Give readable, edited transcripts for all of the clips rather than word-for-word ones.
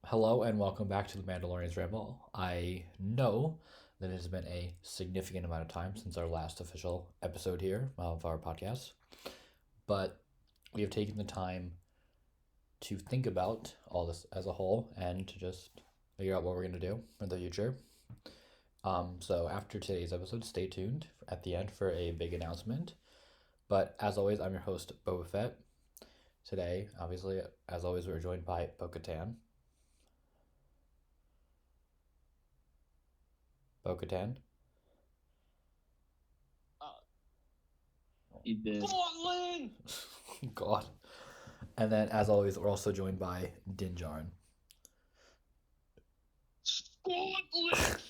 Hello and welcome back to the Mandalorians Ramble. I know that it has been a significant amount of time since our last official episode here of our podcast, but we have taken the time to think about all this as a whole and to just figure out what we're going to do in the future. So after today's episode, stay tuned at the end for a big announcement. But as always, I'm your host, Boba Fett. Today, obviously, as always, we're joined by Bo-Katan. Bo-Katan. He did. Portland! God. And then, as always, we're also joined by Dinjarin. Scotland!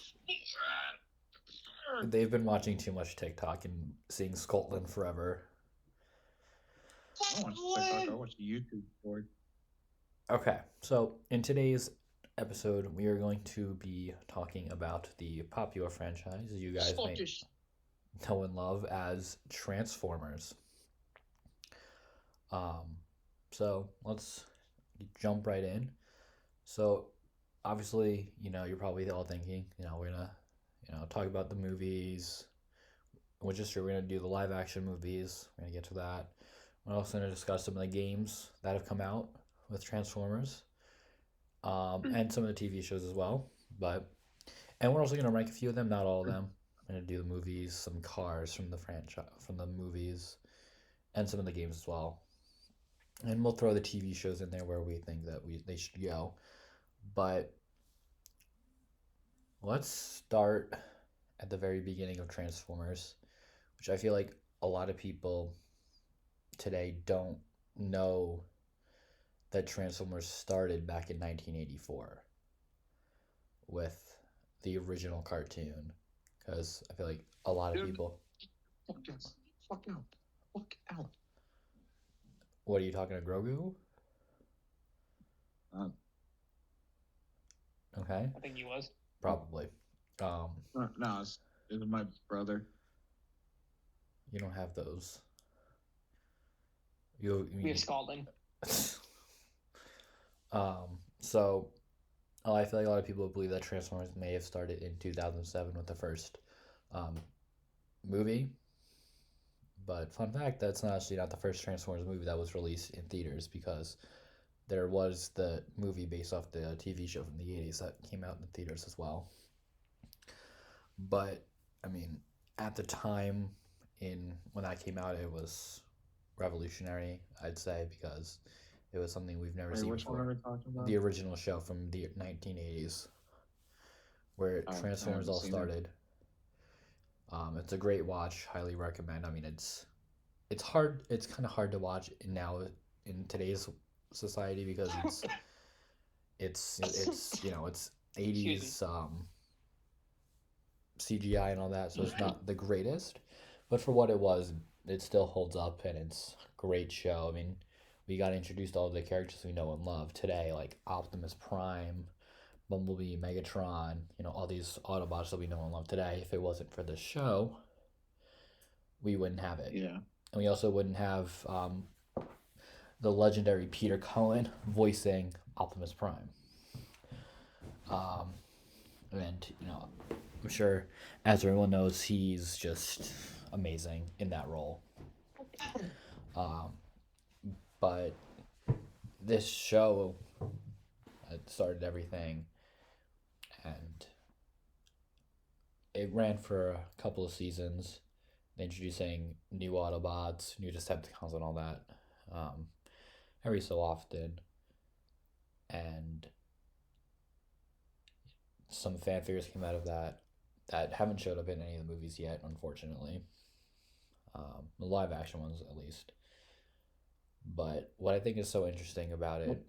They've been watching too much TikTok and seeing Scotland forever. I watch TikTok. I watch YouTube for it. Okay, so in today's episode, we are going to be talking about the popular franchise you guys may Scottish. know and love as Transformers. So let's jump right in. So obviously, you're probably all thinking, we're gonna, talk about the movies, which is true. We're gonna do the live action movies. We're gonna get to that. We're also gonna discuss some of the games that have come out with Transformers, and some of the TV shows as well. And we're also gonna rank a few of them, not all of them. I'm gonna do the movies, some cars from the franchise, from the movies, and some of the games as well. And we'll throw the TV shows in there where we think that they should go. But let's start at the very beginning of Transformers, which I feel like a lot of people today don't know that Transformers started back in 1984 with the original cartoon. Because I feel like a lot of Dude. people. Fuck yes. Fuck out. Fuck out. What are you talking to Grogu? Uh, Okay, I think he was. probably. no, it was my brother. You don't have those. You We mean have Scotland. so I feel like a lot of people believe that Transformers may have started in 2007 with the first movie. But fun fact, that's actually not the first Transformers movie that was released in theaters, because there was the movie based off the TV show from the 80s that came out in theaters as well. But I mean, at the time when that came out, it was revolutionary, I'd say, because it was something we've never Wait, seen which one are before. we talking about? The original show from the 1980s, where I Transformers haven't all seen it. started. It's a great watch. Highly recommend. I mean, it's hard. It's kind of hard to watch now in today's society, because it's Excuse it's 80s CGI and all that, so it's not the greatest. But for what it was, it still holds up, and it's a great show. I mean, we got introduced to all the characters we know and love today, like Optimus Prime, Bumblebee, Megatron, all these Autobots that we know and love today. If it wasn't for the show, we wouldn't have it. Yeah. And we also wouldn't have the legendary Peter Cullen voicing Optimus Prime. And I'm sure, as everyone knows, he's just amazing in that role. But this show started everything, and it ran for a couple of seasons, introducing new Autobots, new Decepticons, and all that, every so often. And some fan figures came out of that haven't showed up in any of the movies yet, unfortunately. The live action ones, at least. But what I think is so interesting about it,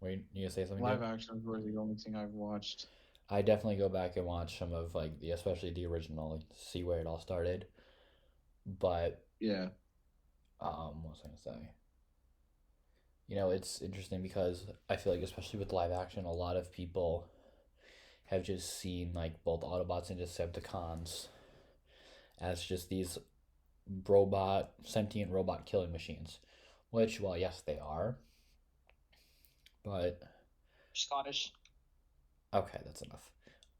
were you gonna say something? Live Dave? actions were the only thing I've watched. I definitely go back and watch some of especially the original, to see where it all started. But Yeah. what was I gonna say? It's interesting because I feel like, especially with live action, a lot of people have just seen like both Autobots and Decepticons as just these sentient robot killing machines. Which, well, yes, they are. But Scottish. Okay, that's enough.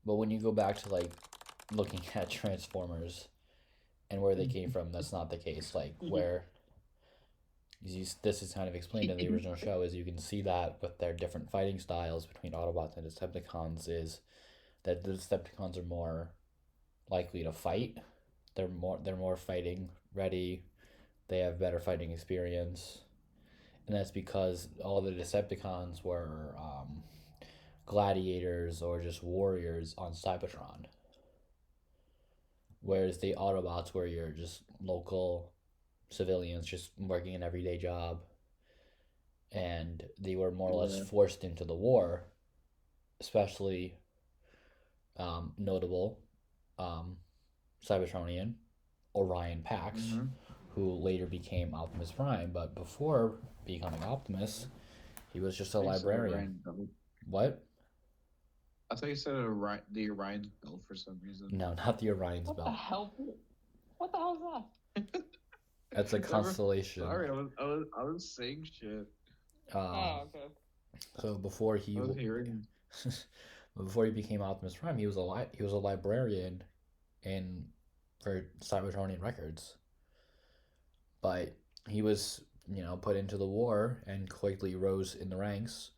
But when you go back to like looking at Transformers and where they came from, that's not the case. Like where this is kind of explained in the original show is you can see that with their different fighting styles between Autobots and Decepticons is that the Decepticons are more likely to fight. They're more fighting ready. They have better fighting experience, and that's because all the Decepticons were gladiators or just warriors on Cybertron, whereas the Autobots were your just local civilians just working an everyday job, and they were more or less forced into the war, especially notable Cybertronian Orion Pax, who later became Optimus Prime. But before becoming Optimus, he was just a librarian. What? I thought you said the Orion's belt for some reason. No, not the Orion's What belt. the hell? What the hell is that? That's a constellation. Sorry, I was saying shit. Oh, okay. So before he I was hearing. before he became Optimus Prime, he was a librarian for Cybertronian Records. But he was, put into the war and quickly rose in the ranks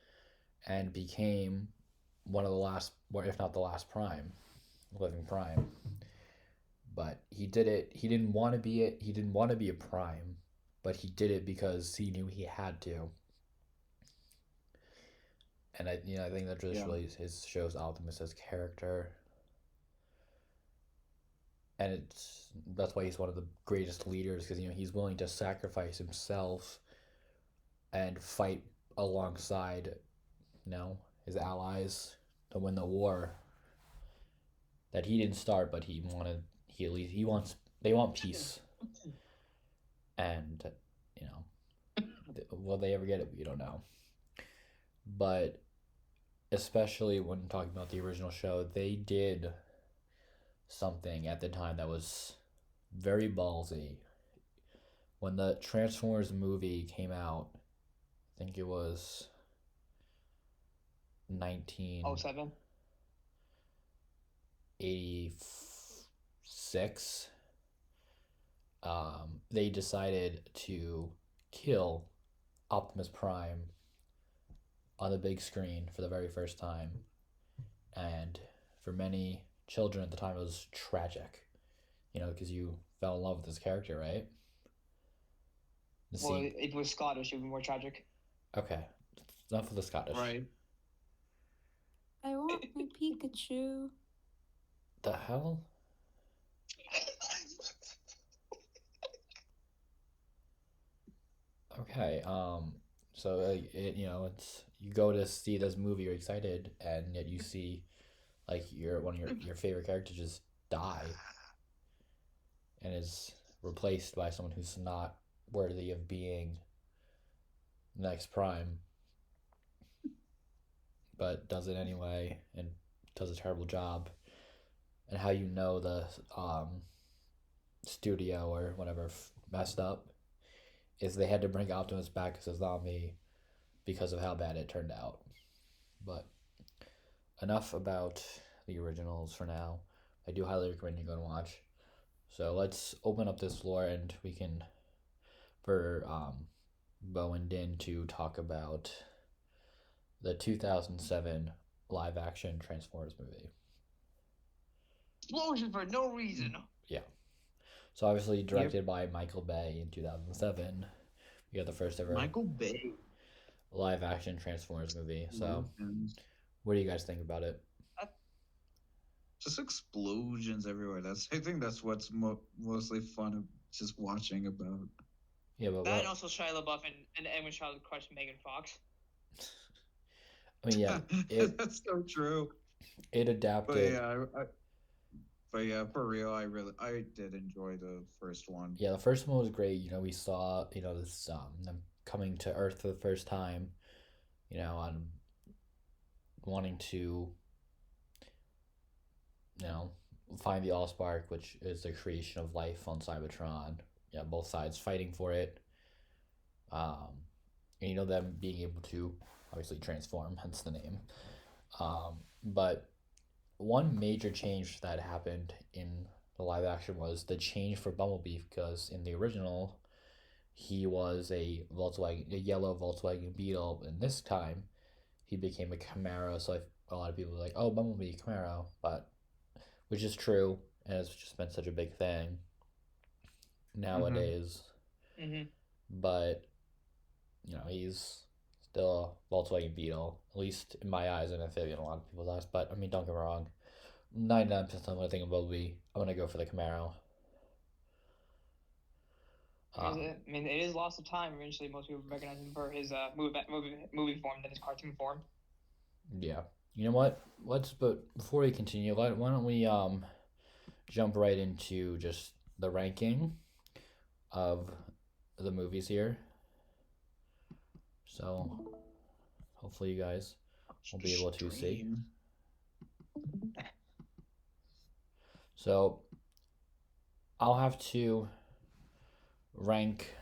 and became one of the last, or if not the last living Prime. But he did it. He didn't want to be it. He didn't want to be a Prime, but he did it because he knew he had to. And I think that just really shows Optimus's character. And that's why he's one of the greatest leaders, because he's willing to sacrifice himself and fight alongside his allies to win the war that he didn't start, but they want peace. And will they ever get it? We don't know. But especially when talking about the original show, they did something at the time that was very ballsy. When the Transformers movie came out, I think it was 1986. They decided to kill Optimus Prime on the big screen for the very first time, and for many children at the time it was tragic, because you fell in love with this character, right? It was Scottish. It would be more tragic. Okay, enough of the Scottish. Right. I want my Pikachu. The hell? Okay, so it's you go to see this movie, you're excited, and yet you see like one of your favorite characters just die and is replaced by someone who's not worthy of being next Prime, but does it anyway and does a terrible job. And how the studio or whatever messed up is they had to bring Optimus back as a zombie because of how bad it turned out. But enough about the originals for now. I do highly recommend you go and watch. So let's open up this floor and we can, for Bo and Din to talk about the 2007 live action Transformers movie. Explosion for no reason. Yeah. So obviously directed by Michael Bay in 2007. We got the first ever Michael Bay live action Transformers movie. So what do you guys think about it? Just explosions everywhere. I think that's what's mostly fun of just watching about. Yeah, but that and also Shia LaBeouf and Edwin Child crushed Megan Fox. I mean, yeah, that's so true. It adapted. But yeah, for real, I did enjoy the first one. Yeah, the first one was great. We saw this them coming to Earth for the first time. On wanting to find the Allspark, which is the creation of life on Cybertron. Yeah, both sides fighting for it. And them being able to obviously transform, hence the name. But one major change that happened in the live action was the change for Bumblebee, because in the original he was a yellow Volkswagen Beetle, and this time he became a Camaro. So a lot of people were like, "Oh, Bumblebee Camaro," but which is true, and it's just been such a big thing nowadays. Mm-hmm. But he's still a Volkswagen Beetle, at least in my eyes, and I think in a lot of people's eyes. But I mean, don't get me wrong, 99% when I think of Bumblebee, I'm gonna go for the Camaro. I mean, it is loss of time. Eventually, most people recognize him for his movie form than his cartoon form. Yeah. You know what? But before we continue, why don't we jump right into just the ranking of the movies here. So hopefully you guys will be able to see. So I'll have to rank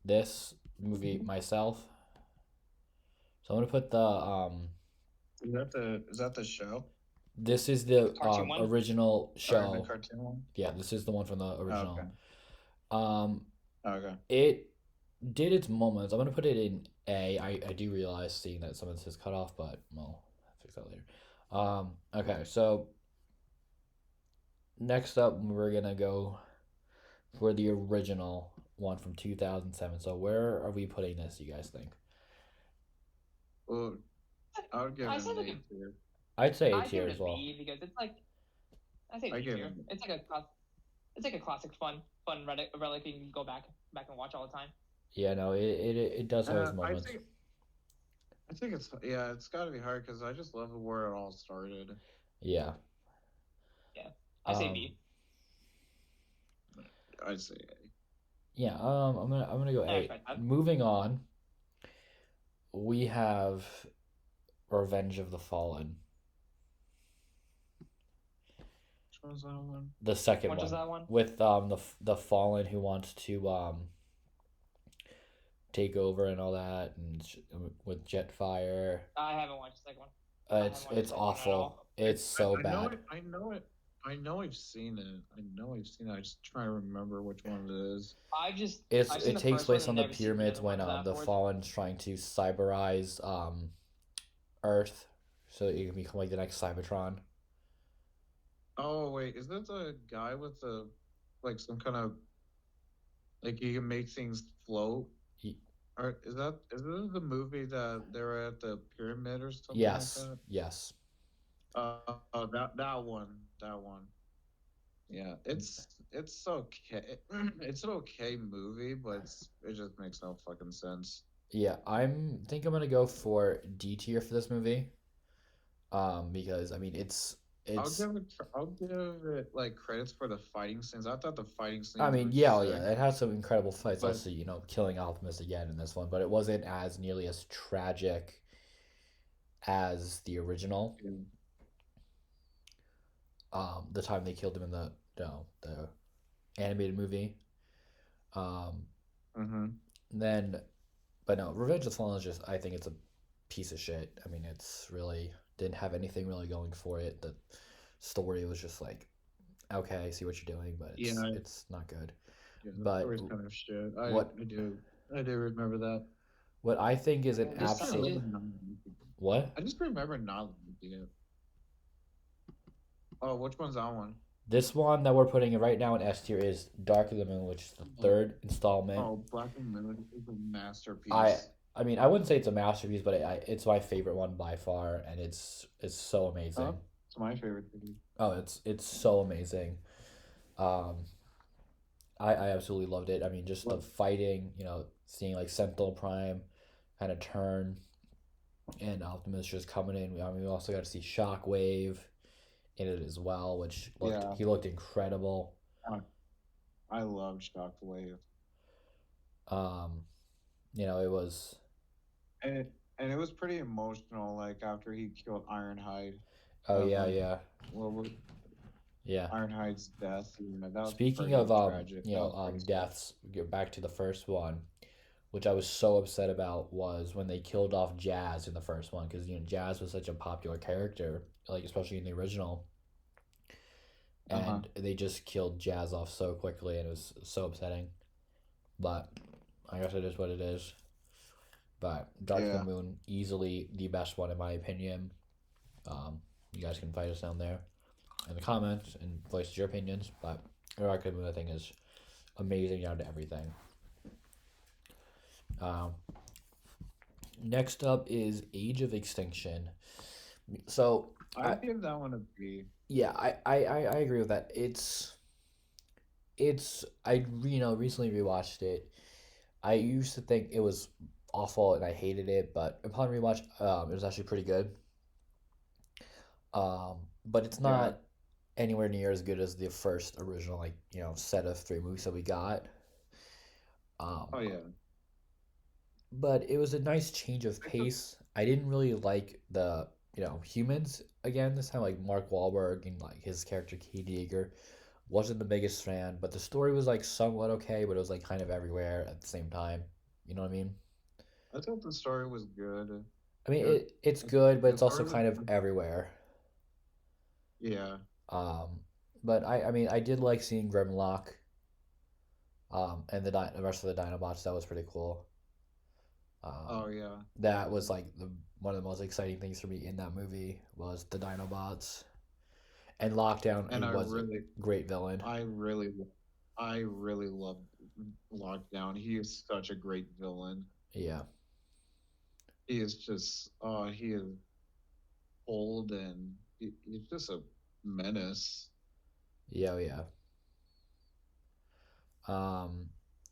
this movie myself. So I'm gonna put the Is that the show? This is the Cartoon one? original Or the show. cartoon one? Yeah, this is the one from the original. Okay. It did its moments. I'm gonna put it in A. I do realize seeing that some of this is cut off, but well, I'll fix that later. Okay, so next up we're gonna go for the original one from 2007. So where are we putting this, you guys think? Well, I would give I it said an like A tier. I'd say A I'd tier give it as a well. B because it's like I say I B give tier. it- It's like a classic fun relic you can go back and watch all the time. Yeah, no, it does have its moments. I think it's got to be hard because I just love where it all started. Yeah. Yeah, I say B. I'd say A. Yeah, I'm gonna go I A. expect that. Moving on, we have Revenge of the Fallen. Which one's that one? The second Which one. is that one? With the Fallen who wants to take over and all that, and with Jetfire. I haven't watched the second one. It's haven't watched the second one at awful. all. It's so I bad. know it. I know I've seen it. I just try to remember which one it is. I've seen It the takes first place one on and the never seen pyramids other when ones the afterwards. Fallen's trying to cyberize Earth so that you can become like the next Cybertron. Oh wait, is that the guy with the like some kind of like you can make things float? Or is this the movie that they were at the pyramid or something Yes. like that? Yes. That one. Yeah, it's okay. It's an okay movie, but it just makes no fucking sense. Yeah, think I'm gonna go for D tier for this movie. Because I mean it's I'll give it like credits for the fighting scenes. I thought the fighting scenes. I mean, were yeah, sick. yeah, it has some incredible fights. But- Also, killing Optimus again in this one, but it wasn't as nearly as tragic as the original. The time they killed him in the animated movie. Then, but no, Revenge of the Fallen is just, I think it's a piece of shit. I mean, it's really didn't have anything really going for it. The story was just like, okay, I see what you're doing, but it's not good. Yeah, But story's kind of shit. I do remember that. What I think is an This absolute one what? I just remember not liking it. Oh, which one's that one? This one that we're putting right now in S tier is Dark of the Moon, which is the third installment. Oh, Black and Moon is a masterpiece. I mean, I wouldn't say it's a masterpiece, but it's my favorite one by far, and it's so amazing. It's my favorite thing. Oh, it's so amazing. I absolutely loved it. I mean, just the fighting, seeing like Sentinel Prime kind of turn, and Optimus just coming in. I mean, we also got to see Shockwave in it as well, which he looked incredible. I loved Shockwave. It was. And it was pretty emotional, like after he killed Ironhide. Oh yeah. Well, yeah. Ironhide's death. That was Speaking pretty of tragic. deaths, get back to the first one. which I was so upset about, was when they killed off Jazz in the first one because Jazz was such a popular character, like especially in the original, Uh-huh. and they just killed Jazz off so quickly, and it was so upsetting. But I guess it is what it is. But Dark of the Yeah. Moon, easily the best one in my opinion. You guys can fight us down there in the comments and voice your opinions. But Dark of the Moon, I think, is amazing down to everything. Um, Next up is Age of Extinction. So I'd give that one a B. yeah, I agree with that. It's I recently rewatched it. I used to think it was awful and I hated it, but upon rewatch, it was actually pretty good. But it's Yeah. not anywhere near as good as the first original set of three movies that we got. Oh Um, yeah. but it was a nice change of I thought, pace. I didn't really like the humans again this time, like Mark Wahlberg and like his character Katie Yeager. Wasn't the biggest fan, but the story was like somewhat okay, but it was like kind of everywhere at the same time. You know what I mean? I thought the story was good. I mean, Yeah. it's good, but The it's also story was kind of everywhere. yeah. Um, but I mean, I did like seeing Grimlock, and the rest of the Dinobots. That was pretty cool. Oh Um, yeah. that was like one of the most exciting things for me in that movie was the Dinobots and Lockdown. And He was a great villain. I really, I really love Lockdown. He is such a great villain. Yeah, He is just, he is cold and he's just a menace. yeah, yeah. Um,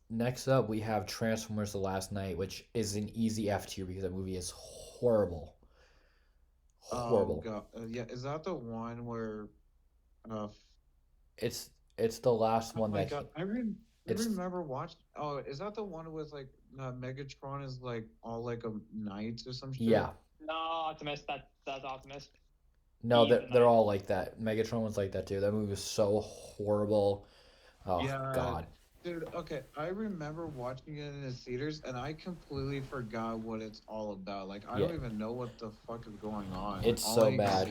Next up we have Transformers: The Last Night, which is an easy F tier because that movie is horrible, Oh horrible. God, yeah. Is that the one where, uh, It's it's the last oh one my that God, I it's remember watching. Oh, is that the one with like Megatron is like all like a knight or some shit? yeah. No, Optimus. That's Optimus. No, He's they're the they're knight. all like that. Megatron was like that too. That movie was so horrible. Oh Yeah, God. dude. Okay, I remember watching it in the theaters, and I completely forgot what it's all about. Like, I Yeah, don't even know what the fuck is going on. it's so bad.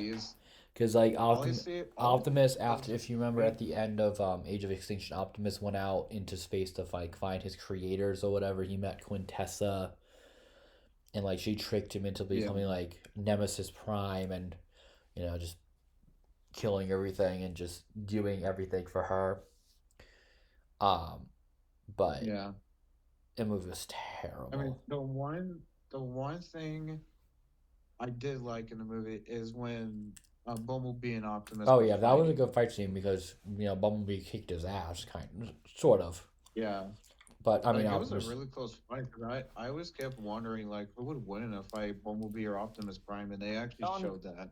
Because like All I see, Optimus, all after, if you remember I, at the end of Age of Extinction, Optimus went out into space to like find his creators or whatever. He met Quintessa, and like she tricked him into yeah, becoming like Nemesis Prime, and just killing everything and just doing everything for her. Um, but yeah. the movie was I mean, terrible. the one thing I did like in the movie is when Bumblebee and Optimus Oh were yeah, that was a fighting. good fight scene because Bumblebee kicked his ass, kind of, sort of. Yeah, But I mean, like it was a Optimus. really close fight. 'Cause I always kept wondering like who would win in a fight, Bumblebee or Optimus Prime, and they actually Don't showed that.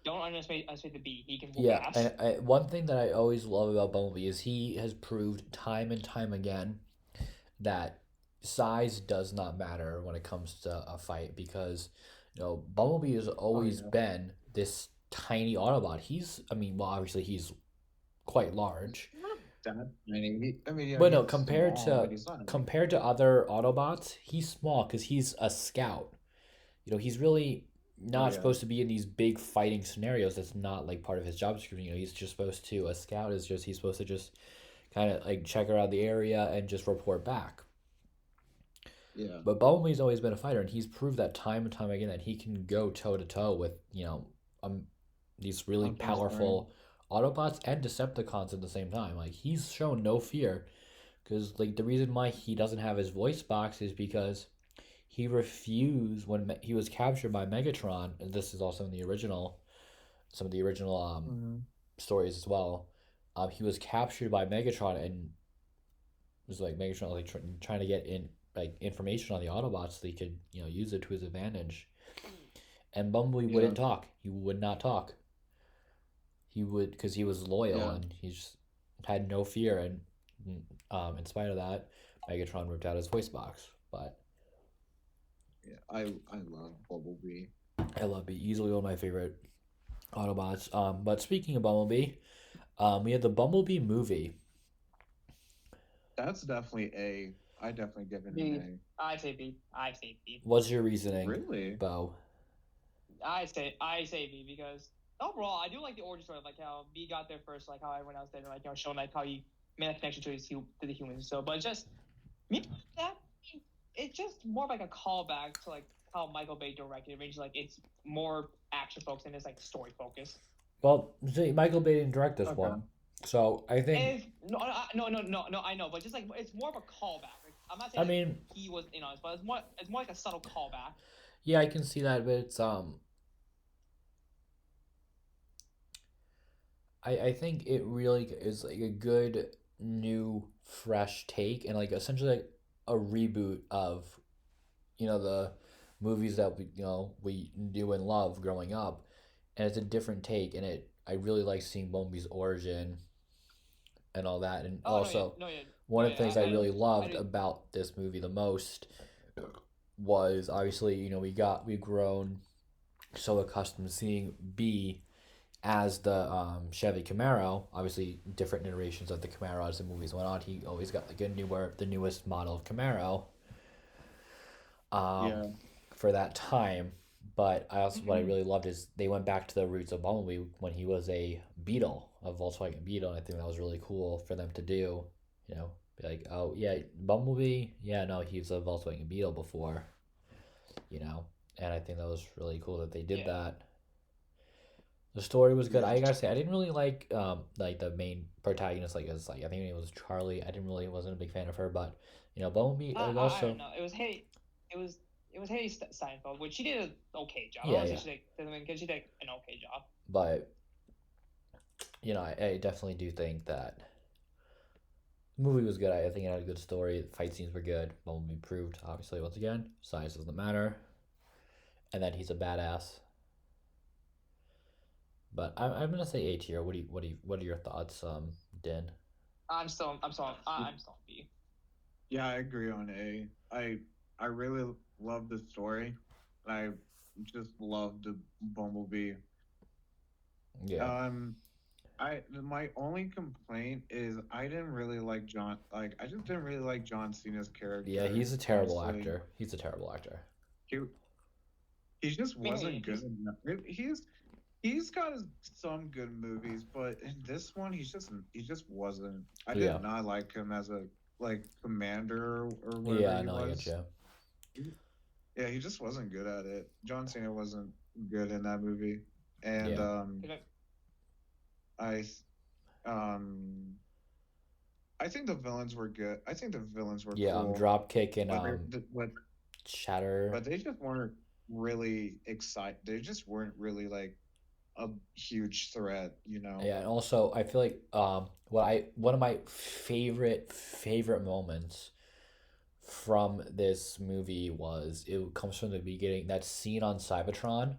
don't underestimate the B. He can whoop Yeah, ass. and one thing that I always love about Bumblebee is he has proved time and time again that size does not matter when it comes to a fight because Bumblebee has Oh always yeah. been this tiny Autobot. I mean, well, obviously he's quite He's large, not that tiny. I mean, yeah, but no, he's small, but he's not like compared to other Autobots, he's small because he's a scout. He's really oh not yeah, supposed to be in these big fighting scenarios. That's not like part of his job description. He's just supposed to. A scout is just he's supposed to just kind of like check around the area and just report back. yeah. But Bumblebee's always been a fighter, and he's proved that time and time again that he can go toe to toe with um these really Optimus Prime. powerful Autobots and Decepticons at the same time. Like he's shown no fear, because like the reason why he doesn't have his voice box is because he refused when he was captured by Megatron, and this is also in the original, some of the original Mm-hmm. stories as well. He was captured by Megatron and was like Megatron like trying to get in like information on the Autobots so he could use it to his advantage. And Bumblebee Yeah, wouldn't talk. He would not talk. He would because he was loyal yeah, and he just had no fear. And in spite of that, Megatron ripped out his voice box. But yeah. I love Bumblebee. I love Bee, easily one of my favorite Autobots. But speaking of Bumblebee, we had the Bumblebee movie. That's definitely A. I definitely give it B. an I say B. I say B. What's your A. reasoning, Really? Bo? I say B because overall I do like the origin story, like how B got there first, like how everyone else did, and like showing like how he made a connection to to the humans. So, but just that it's just more like a callback to like how Michael Bay directed. Range like it's more action focused and it's like story focused. Well, see, Michael Bay didn't direct this Okay. one, so I think. And no, I know, but just like it's more of a callback. Like, I'm not I saying mean, he was in on it, but it's more like a subtle callback. yeah, I can see that, but it's I think it really is like a good new fresh take and like essentially like a reboot of the movies that we knew and loved growing up, and it's a different take, and I really like seeing Bumblebee's origin and all that, and Oh also no one of the yeah, things I I really I loved do. about this movie the most was obviously we've grown so accustomed to seeing B as the Chevy Camaro. Obviously, different iterations of the Camaro as the movies went on. He always got like the newest model of Camaro um, Yeah. for that time. But what I Mhm. really loved is they went back to the roots of Bumblebee when he was a Beetle, a Volkswagen Beetle. And I think that was really cool for them to do. Be like, oh yeah, Bumblebee. Yeah, no, he was a Volkswagen Beetle before. And I think that was really cool that they did Yeah. that. The story was good. Yeah. I gotta say, I didn't really like the main protagonist. I think it was Charlie. I didn't really wasn't a big fan of her, but Bumblebee I don't also. know. It was it was Haley Steinfeld, which she did an okay job. I Yeah, don't say yeah. she did an okay job. But I definitely do think that the movie was good. I think it had a good story. The fight scenes were good. Bumblebee proved, obviously, once again, size doesn't matter, and that he's a badass. But I'm gonna say A tier. What are your thoughts, Din? I'm still B. Yeah, I agree on A. I really love the story. I just love the Bumblebee. Yeah, I my only complaint is I didn't really like John. Like I just didn't really like John Cena's yeah. character. He's a terrible Honestly, actor. He's a terrible actor. he he just I mean, wasn't good enough. He's got some good movies, but in this one, he just wasn't. I Yeah, did not like him as a like commander or whatever yeah. he No, I get was. you. Yeah, he just wasn't good at it. John Cena wasn't good in that movie, and Yeah. I um I think the villains were good. I think the villains were Yeah, cool, Dropkick and but but Shatter. they just weren't really excited. They just weren't really like a huge threat, you know. Yeah, and also I feel like one of my favorite moments from this movie was it comes from the beginning, that scene on Cybertron.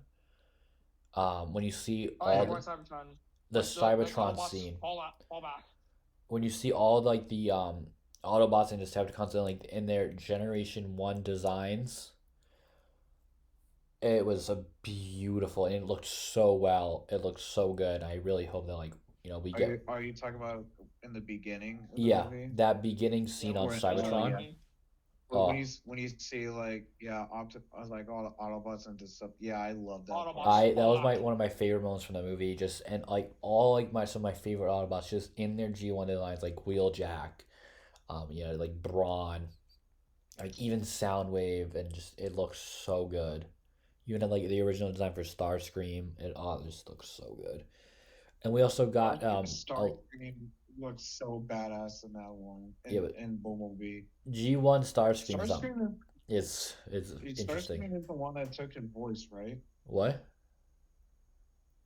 When you see Oh yeah, all we're on Cybertron. the The Cybertron Autobots scene, fall back. when you see all like the Autobots and Decepticons in their Generation 1 designs, it was a beautiful, and it looked so well. It looked so good. I really hope that we get. Are you talking about in the beginning of the Yeah, movie? that beginning Yeah, scene on especially in the Cybertron. Yeah. beginning. Oh, When you see like I was like all the Autobots and stuff. Yeah, I love that Autobots part. that fall was back. one of my favorite moments from the movie. Just and like all like my some of my favorite Autobots just in their G1 lines, like Wheeljack, like Brawn, like even Soundwave, and just it looks so good. Even in, like the original design for Starscream, it just looks so good. And we also got Starscream looks so badass in that one, yeah, but in Bumblebee. G1 Starscream Starscream is interesting. Starscream is the one that took his voice, right? What?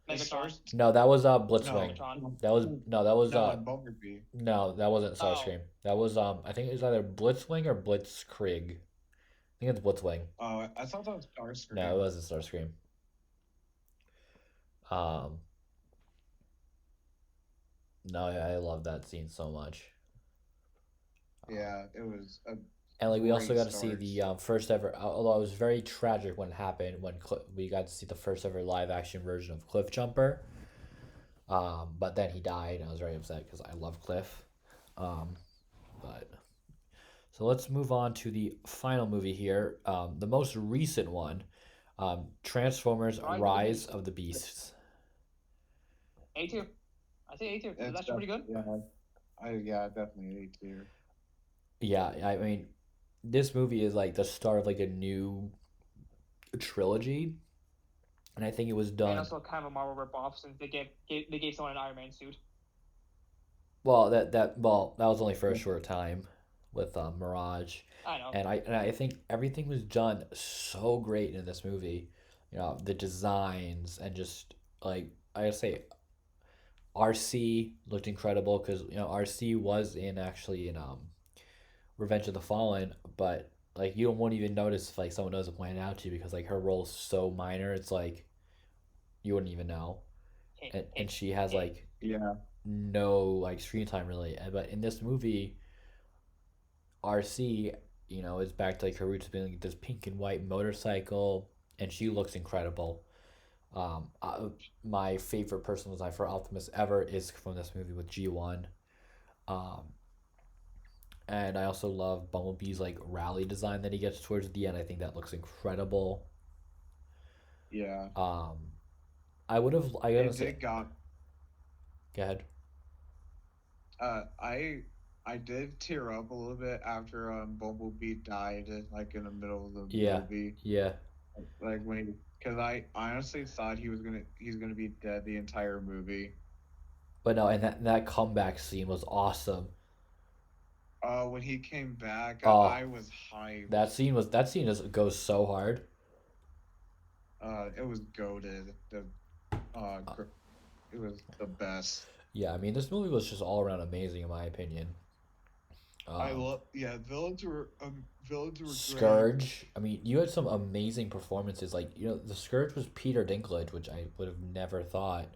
Is Megatron. No, that was no, Blitzwing. Megatron. That was no, that was no, in Bumblebee. no, that wasn't Oh, Starscream. That was I think it was either Blitzwing or Blitzkrieg. I think it's Blitzwing. Oh, I thought that was No, it Starscream. wasn't Starscream. Um, no, I love that scene so much. Yeah, it was a And like we also great got to see start. the first ever. Although it was very tragic when it happened when we got to see the first ever live action version of Cliff Jumper. But then he died, and I was very upset because I love Cliff. Um, but So let's move on to the final movie here, the most recent one, Transformers: Rise of the Rise Beasts. of the Beasts. A2. I say A2. It's It's actually pretty good. yeah, definitely A tier. Yeah, I mean, this movie is like the start of like a new trilogy, and I think it was And done. also kind of a Marvel ripoff since they gave someone an Iron Man suit. Well, that was only for a short time with Mirage, I know. and I think everything was done so great in this movie. You know, the designs and just like I gotta say, RC looked incredible because you know RC was in actually in Revenge of the Fallen, but like you won't even notice if like someone doesn't point it out to you because like her role's so minor. It's like you wouldn't even know, and she has like Yeah. no like screen time really. But in this movie, RC, you know, is back to like her roots being like this pink and white motorcycle, and she looks incredible. Um, uh, my favorite personal design for Optimus ever is from this movie with G1. Um, and I also love Bumblebee's like rally design that he gets towards the end. I think that looks incredible. Yeah. Um, I gotta It say, did got go ahead. I did tear up a little bit after Bumblebee died like in the middle of the Yeah, movie. yeah, Like when because I honestly thought he's gonna be dead the entire movie. but no, and that comeback scene was awesome. When he came back, Oh, I was hyped. that scene just goes so hard. It was goated. Uh, gr- it was the best. Yeah, I mean this movie was just all around amazing in my opinion. I Um, love. Yeah, villains were great. Scourge. I mean, you had some amazing performances. Like you know, the Scourge was Peter Dinklage, which I would have never thought,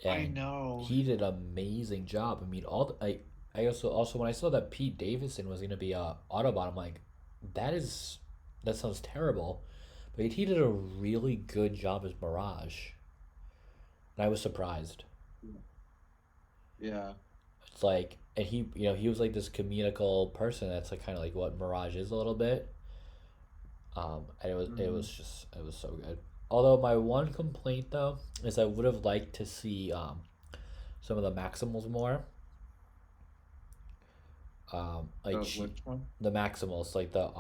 I and know. he did an amazing job. I mean, I also when I saw that Pete Davidson was gonna be Autobot, I'm like, that is that sounds terrible, but he did a really good job as Mirage, and I was surprised. Yeah. It's like, and he you know he was like this comedical person that's like kind of like what Mirage is a little bit. And Hmm. it was so good. Although my one complaint though is I would have liked to see some of the Maximals more. Like Which one? the Maximals, like the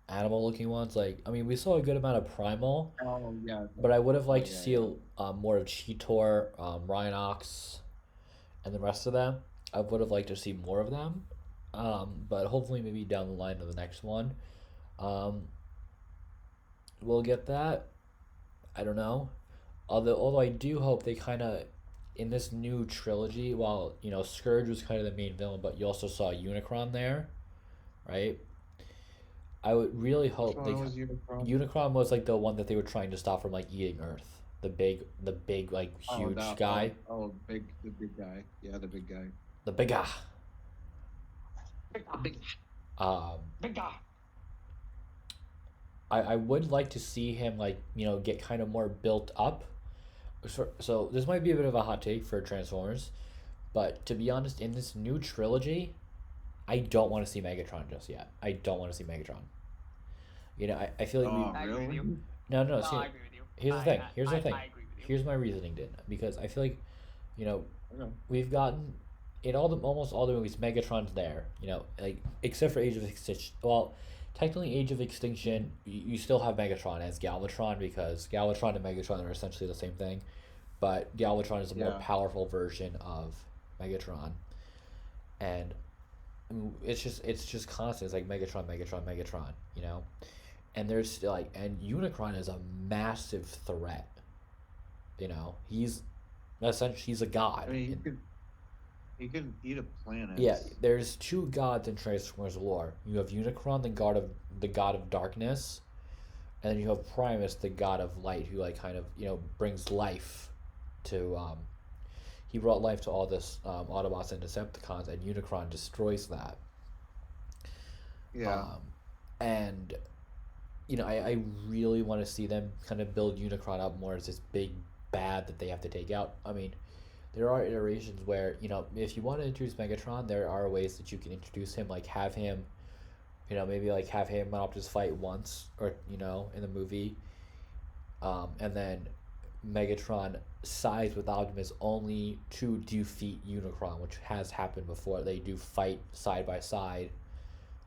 animal looking ones. Like I mean, we saw a good amount of Primal, Oh yeah. but I would have Oh liked to yeah, see yeah. more of Cheetor, Rhinox, and the rest of them. I would have liked to see more of them. But hopefully maybe down the line of the next one, um, we'll get that. I don't know. Although I do hope they kind of in this new trilogy, while you know Scourge was kind of the main villain, but you also saw Unicron there, right? I would really Which hope one was Unicron? Unicron was like the one that they were trying to stop from like eating Earth, the big like Oh huge that. guy, The big guy. Yeah, the big guy. the big guy. Big, Um, big guy. I would like to see him like you know get kind of more built up. So this might be a bit of a hot take for Transformers, but to be honest, in this new trilogy, I don't want to see Megatron just yet. I don't want to see Megatron. You know, I feel like we Oh I agree with really? you. no, No, see I agree with you. here's the thing. Here's the thing. I agree with you. Here's my reasoning, Din, because I feel like, you know, Okay. we've gotten in almost all the movies, Megatron's there. You know, like except for Age of Extinction. Well, technically, Age of Extinction, you still have Megatron as Galvatron because Galvatron and Megatron are essentially the same thing, but Galvatron is a more Yeah. powerful version of Megatron, and it's just constant. It's like Megatron, Megatron, Megatron. You know, and there's like and Unicron is a massive threat. You know, he's essentially he's a I god. mean, And he can eat a planet. yeah, there's two gods in Transformers lore. You have Unicron, the god of darkness, and then you have Primus, the god of light, who like kind of you know brings life to. He brought life to all this Autobots and Decepticons, and Unicron destroys that. Yeah. Um, and you know, I really want to see them kind of build Unicron up more as this big bad that they have to take out. I mean, there are iterations where, if you want to introduce Megatron, there are ways that you can introduce him, like have him, maybe like have him and Optimus fight once, or in the movie, and then Megatron sides with Optimus only to defeat Unicron, which has happened before. They do fight side by side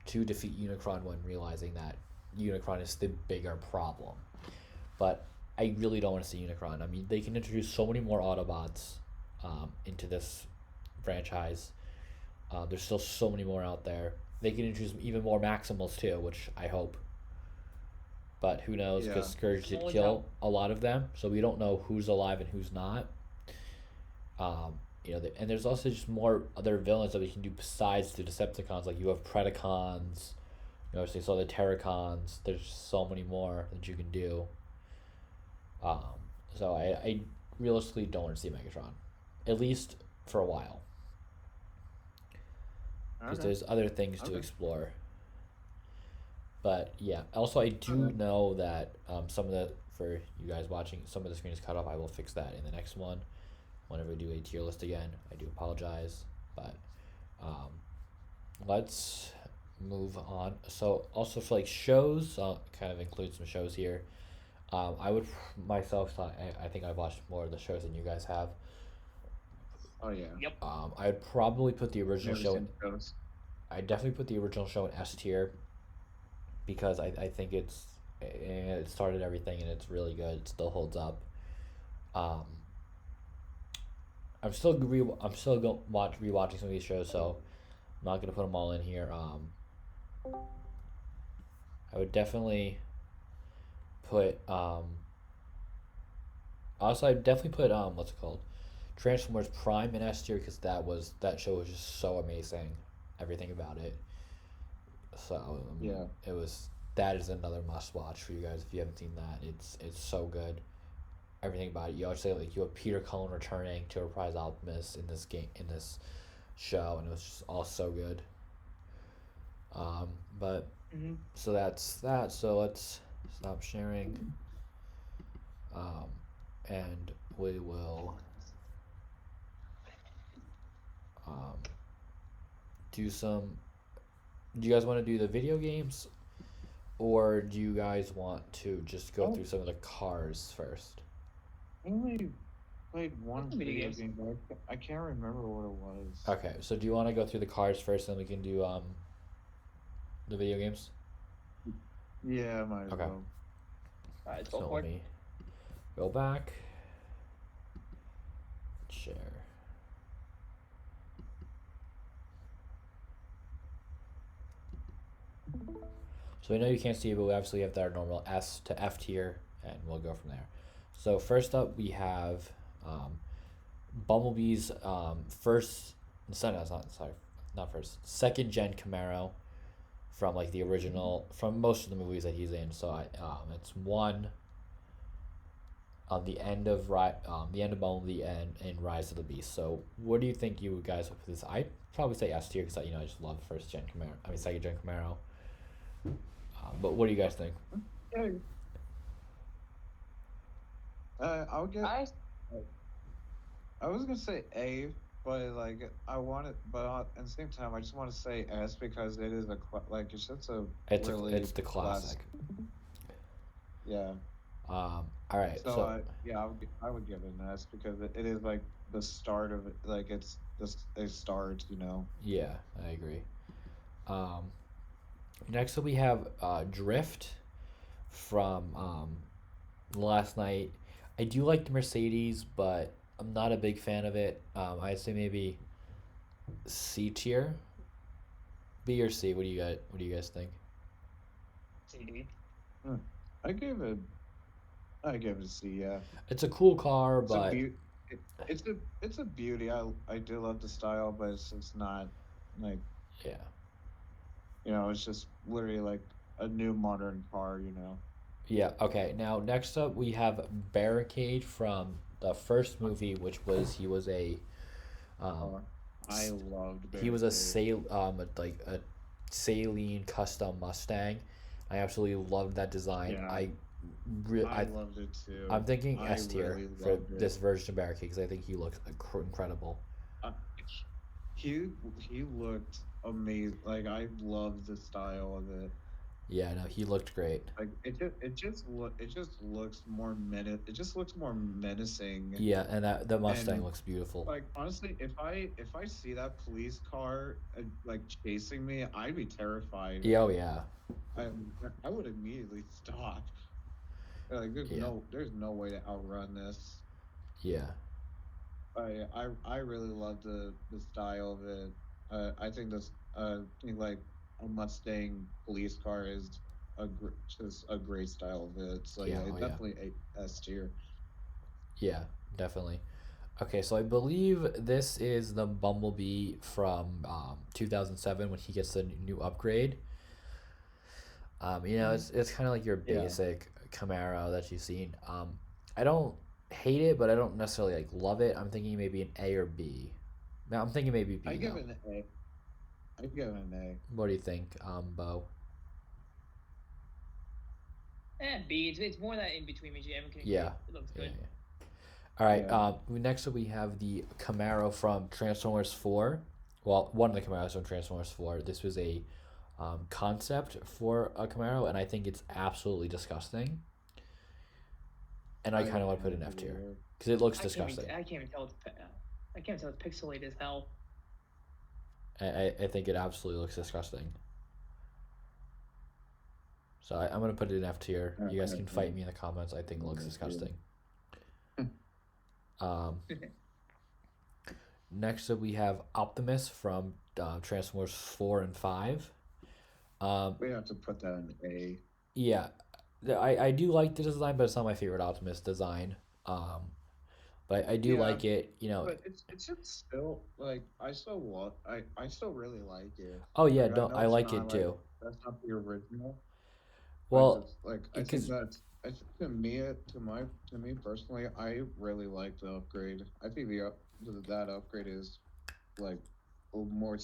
to defeat Unicron when realizing that Unicron is the bigger problem. But I really don't want to see Unicron. I mean, they can introduce so many more Autobots into this franchise. There's still so many more out there. They can introduce even more Maximals too, which I hope. But who knows? Because Scourge did kill a lot of them, so we don't know who's alive and who's not. And there's also just more other villains that we can do besides the Decepticons. Like you have Predacons, so you saw the Terracons. There's so many more that you can do. So I realistically don't want to see Megatron, at least for a while, because there's other things to explore. But yeah, also I do know that for you guys watching, some of the screen is cut off. I will fix that in the next one. Whenever we do a tier list again, I do apologize. But let's move on. So also for like shows, kind of include some shows here. I would myself thought I think I've watched more of the shows than you guys have. Oh yeah. Yep. I would probably put the original show. I definitely put the original show in S tier, because I think it started everything and it's really good. It still holds up. I'm still rewatching some of these shows, so I'm not gonna put them all in here. I would definitely put also I'd definitely put what's it called, Transformers Prime in S tier, because that show was just so amazing, everything about it. So that is another must watch for you guys if you haven't seen that. It's so good, everything about it. You always say like you have Peter Cullen returning to reprise Optimus in this show, and it was just all so good. But so that's that. So let's stop sharing. And we will do some. Do you guys want to do the video games, or do you guys want to just go through some of the cars first? I only played one Video video game, but I can't remember what it was. Okay, so do you want to go through the cars first, then we can do the video games? Yeah, might as Okay. well. Alright, So go for let it. me go back. Share. So I know you can't see it, but we obviously have our normal S to F tier, and we'll go from there. So first up, we have Bumblebee's second gen Camaro from like the original, from most of the movies that he's in. So it's one on the end of Bumblebee and Rise of the Beast. So what do you think you guys would put this? I'd probably say S tier, because I just love second gen Camaro. But what do you guys think? Yeah. I would get. I was gonna say A, but like I want it, but at the same time, I just want to say S, because it is it's just It's the classic. Yeah. All right. So I would give it an S, because it is like the start of it. Like it's a start, Yeah, I agree. Next up we have Drift from Last Night. I do like the Mercedes, but I'm not a big fan of it. I'd say maybe C tier, B or C. What do you guys think? CD. I gave it a C. Yeah. It's a cool car, but it's a beauty. I do love the style, but it's not like, yeah. It's just literally like a new modern car. Yeah, okay. Now, next up, we have Barricade from the first movie, which was he was a I loved he was a Barricade. a Saline custom Mustang. I absolutely loved that design. Yeah. I I I loved it too. I'm thinking I S tier really for loved this it. version of Barricade because I think he looks incredible. Uh, he he looked amazing. Like I loved the style of it. Yeah, no, he looked great. Like it just looks more it just looks more menacing. Yeah, and that the Mustang And looks beautiful. like honestly, if I see that police car like chasing me, I'd be terrified. Yeah, oh yeah, I I would immediately stop. Like yeah, there's no way to outrun this. yeah, I really love the style of it. I think this I think like a Mustang police car is just a great style of it. So yeah, yeah, oh it yeah, definitely a S tier. yeah, definitely. Okay, so I believe this is the Bumblebee from 2007 when he gets the new upgrade. It's kind of like your Yeah, basic Camaro that you've seen. I don't hate it, but I don't necessarily like love it. I'm thinking maybe an A or B. No, I'm thinking maybe I B give though. it an A. I give it an A. What do you think, Bo? B. It's more that in between which everyone can Yeah, agree. It looks yeah, good. yeah. All right. Yeah. Next up we have the Camaro from Transformers 4. Well, one of the Camaros from Transformers 4. This was a concept for a Camaro, and I think it's absolutely disgusting. And I kind of want to put an F tier because it looks disgusting. I can't even tell it's I can't tell it's pixelated as hell. I think it absolutely looks disgusting. So I'm gonna put it in F tier. You guys can fight me in the comments. I think it looks disgusting. Um, Next up we have Optimus from Transformers 4 and 5. We have to put that in A. Yeah, I do like the design, but it's not my favorite Optimus design. But I do Yeah, like it. but it's just still like I still really like it. Oh yeah, Like I no, know I it's like not it like too. that's not the original, but Well, it's like because I think to me personally, I really like the upgrade. I think that upgrade is like more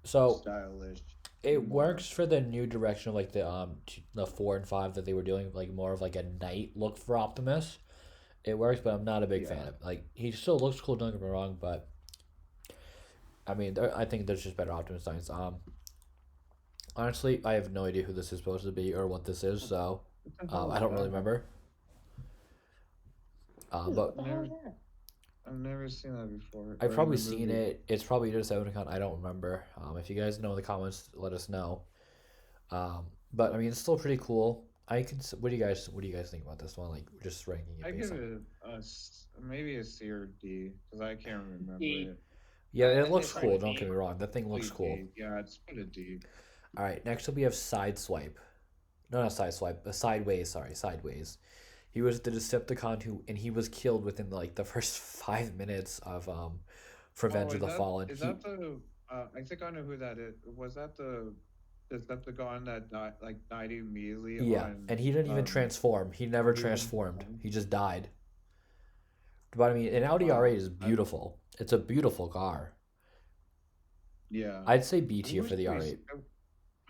so stylish, it more works for the new direction of like the 4 and 5 that they were doing, like more of like a knight look for Optimus. It works, but I'm not a big fan yeah. of it. Like he still looks cool, don't get me wrong, but I mean, I think there's just better Optimus designs. Honestly, I have no idea who this is supposed to be or what this is, so What the hell I is don't really that? remember. But What the hell is that? I've never seen that before. I've Or in probably the seen movie. it. It's probably just a account. I don't remember. If you guys know in the comments, let us know. But I mean, it's still pretty cool. I can. What do you guys think about this one? Like, just ranking I it based give on. it maybe a C or D because I can't remember D. it. Yeah, it I say looks it's probably cool. a Don't D. get me wrong. That thing looks Complete cool. D. Yeah, it's put a D. All right. Next up, we have Sideswipe. No, not Sideswipe. Sideways. Sorry, Sideways. He was the Decepticon and he was killed within like the first 5 minutes of Revenge of the Fallen. Is that the I think I know who that is. Was that the Decepticon that died immediately Yeah, on and he didn't even transform. He never transformed. He just died. But I mean, an Audi Wow. R8 is beautiful. It's a beautiful car. Yeah. I'd say B I tier wish for the we R8.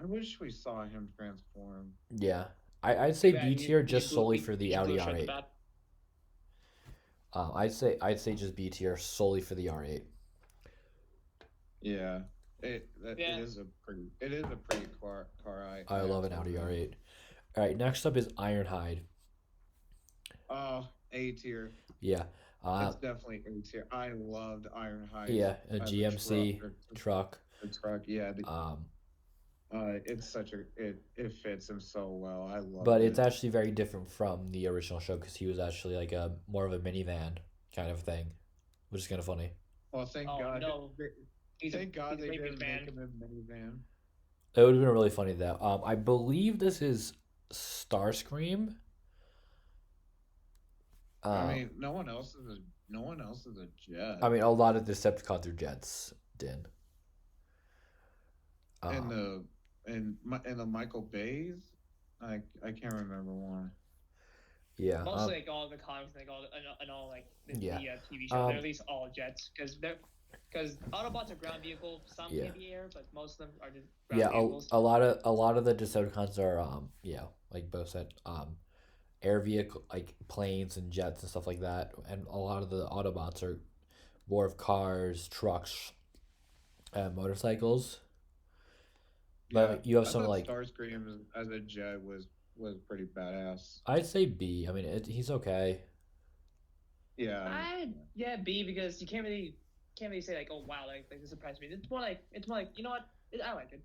I wish we saw him transform. Yeah, I'd say Yeah, B tier just solely for the you Audi blew shit R8. the bed. I'd say just B tier solely for the R8. Yeah. Yeah. It is a pretty car. I love an Audi R8. All right, next up is Ironhide. Oh, A tier. Yeah, It's definitely A tier. I loved Ironhide. yeah, a as GMC truck. The truck, yeah. Um, It's such it fits him so well. I love but it. it's actually very different from the original show because he was actually like a more of a minivan kind of thing, which is kind of funny. Well, thank Oh, God. no. Thank God they he's a didn't big make fan. him a minivan. It would have been really funny though. I believe this is Starscream. I mean, no one else is a jet. I mean, a lot of Decepticons are jets. Din. And the Michael Bay's, I can't remember one. Yeah. Mostly like all the comics and like all like the Yeah. TV shows. They're at least all jets because Autobots are ground vehicle. Some Yeah. can be air, but most of them are just ground Yeah. vehicles. A lot of the Decepticons are yeah, like Bo said, air vehicle, like planes and jets and stuff like that, and a lot of the Autobots are more of cars, trucks, and motorcycles. But Yeah, like, you have I some thought like Starscream as a jet was pretty badass. I'd say B. I mean, he's okay. Yeah, Yeah, B, because you can't really say like, oh wow, like this surprised me. It's more like you know what, I like it.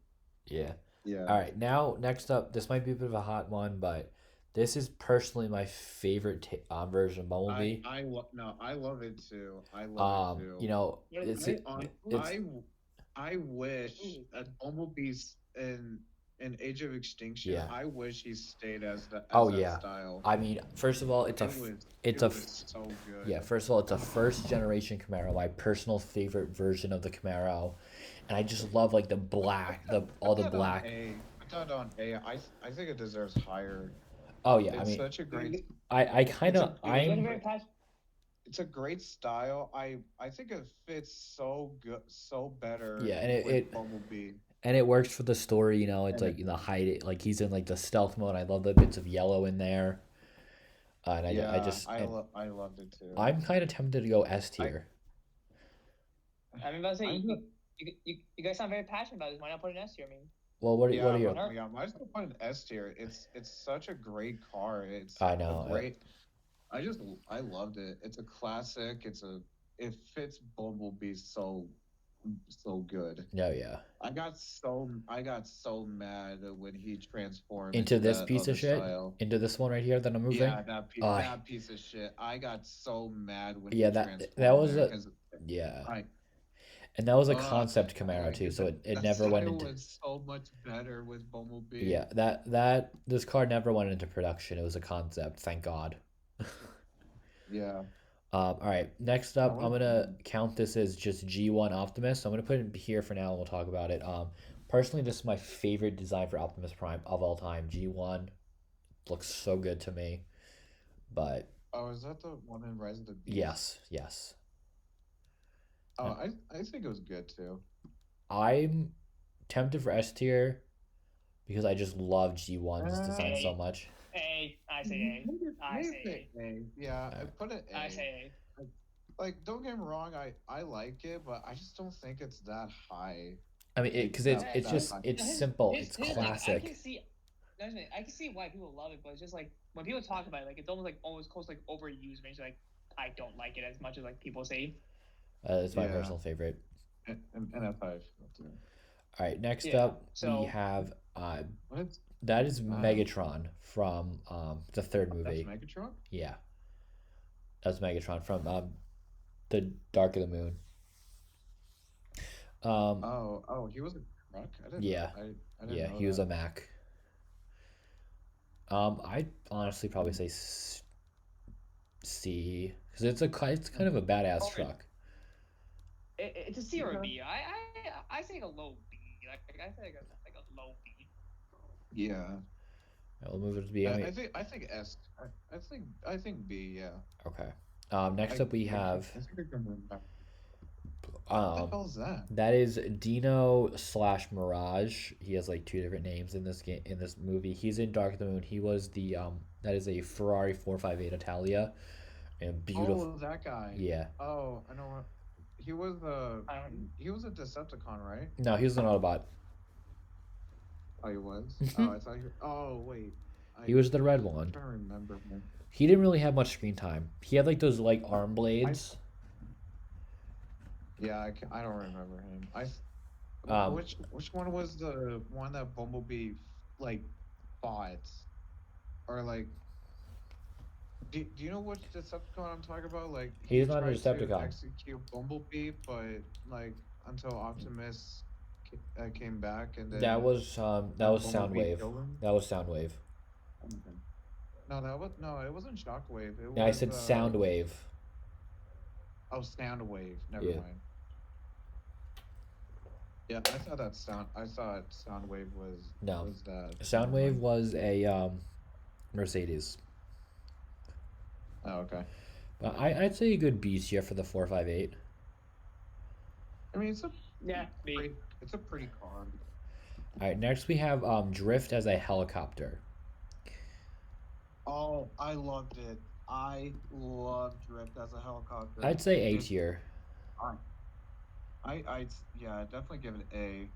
Yeah. yeah. All right. Now, next up, this might be a bit of a hot one, but this is personally my favorite version of Bumblebee. No, I love it too. I love it too. You know, What it's I on it's I wish that Bumblebee's in Age of Extinction. yeah. I wish he stayed as Oh that yeah. style. I mean, first of all, it's It a was so good. yeah. First of all, it's a first generation Camaro, my personal favorite version of the Camaro, and I just love like the black, all the Put that on black. A. Put that on A. I think it deserves higher. Oh yeah. I It's mean, such a great. I kind It's of a You guys are I'm very passionate. it's a great style. I think it fits so good, so better yeah, and with Bumblebee. it works for the story. You know, it's And like in the hide, like he's in like the stealth mode. I love the bits of yellow in there, and I yeah, just and I loved it too. I'm kind of tempted to go S I tier. I mean, about to say I'm you guys sound very passionate about this. Why not put an S here? I mean, Well, what yeah, are your? yeah. Might as well put an S tier. It's such a great car. It's I a know. great. I loved it. It's a classic. It fits Bumblebee so good. No, yeah. I got so mad when he transformed Into into this that piece of other shit. style. Into this one right here that I'm moving. Yeah, Uh, that piece of shit. I got so mad when yeah, he that transformed was there a because yeah, I and that was a concept Camaro too, like so it that never went style into was so much better with Bumblebee. yeah this car never went into production. It was a concept, thank God. Yeah. All right, next I up, I'm want gonna count this as just G1 Optimus. So I'm gonna put it here for now, and we'll talk about it. Personally, this is my favorite design for Optimus Prime of all time. G1 looks so good to me, but Oh, is that the one in Rise of the Beast? yes. Oh, I think it was good too. I'm tempted for S tier because I just love G1's design so A. much. I say A. I say A. A. Yeah, I put it A. I say A. Like, don't get me wrong, I like it, but I just don't think it's that high. I mean, Like because that it's that just high. it's His- simple, his- it's his, like, I can classic. see. I can see why people love it, but it's just like when people talk about it, like it's almost close to like overused. Makes like I don't like it as much as like people say. It's my Yeah. personal favorite. And F5. All right, next Yeah, up we so- have What? that is Megatron from the third That's movie. Megatron? Yeah, that's Megatron from the Dark of the Moon. Oh, he was a truck? I didn't Yeah. know. I didn't Yeah, know he was that. a Mac. I'd honestly probably say C because it's kind of a badass Okay. truck. It's a C or a Okay. B. I say a low B. Like I say like a low B. Yeah. We'll move it to B. I mean, I think S. I think B. Yeah. okay. Next up we have I think I can remember. What the hell is that? that is Dino / Mirage. He has like two different names in this game in this movie. He's in Dark of the Moon. He was the that is a Ferrari 458 Italia, and beautiful. Oh, that guy. Yeah. Oh, I know what. He was he was a Decepticon, right? No, he was an Autobot. Oh, he was. Mhm. Oh, I thought. Oh, wait. He was the red I'm one. trying to remember him. He didn't really have much screen time. He had like those like arm blades. Yeah, I don't remember him. Which one was the one that Bumblebee like fought, or like? Do you know which Decepticon I'm talking about? Like He's not a tried to Decepticon. execute Bumblebee, but like until Optimus came back and then That was Bumblebee Soundwave. killed him? That was Soundwave. Okay. No, it wasn't Shockwave. It Yeah, I was, said Soundwave. Oh, Soundwave. Never Yeah. mind. Yeah, I thought Soundwave was No. was that. Soundwave was a Mercedes. Oh, okay. But I'd say a good B tier for the 458. I mean, it's a Yeah, B. it's a pretty car. All right, next we have Drift as a helicopter. Oh, I loved it. I loved Drift as a helicopter. I'd say A It, tier. I, yeah, definitely give it A.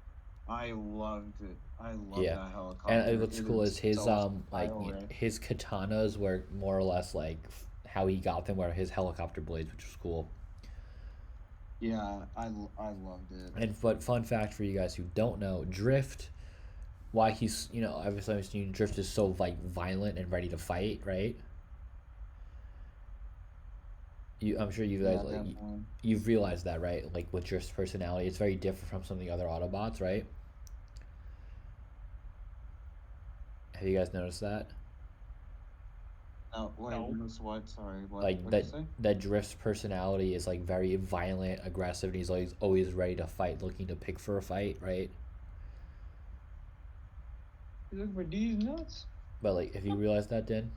I loved it. I love Yeah. that And helicopter. what's It cool is is his so like stylish. his katanas were more or less like how he got them were his helicopter blades, which was cool. Yeah, I loved it. And but fun fact for you guys who don't know, Drift, why he's obviously I've seen Drift is so like violent and ready to fight, right? I'm sure you guys Yeah, like definitely. you've realized that, right? Like with Drift's personality, it's very different from some of the other Autobots, right? Have you guys noticed that? Oh, wait, No. Bruce, what? Sorry, Like what'd you that say? that Drift's personality is like very violent, aggressive, and he's always ready to fight, looking to pick for a fight, right? You look for these nuts? But like, have you realized that, Din?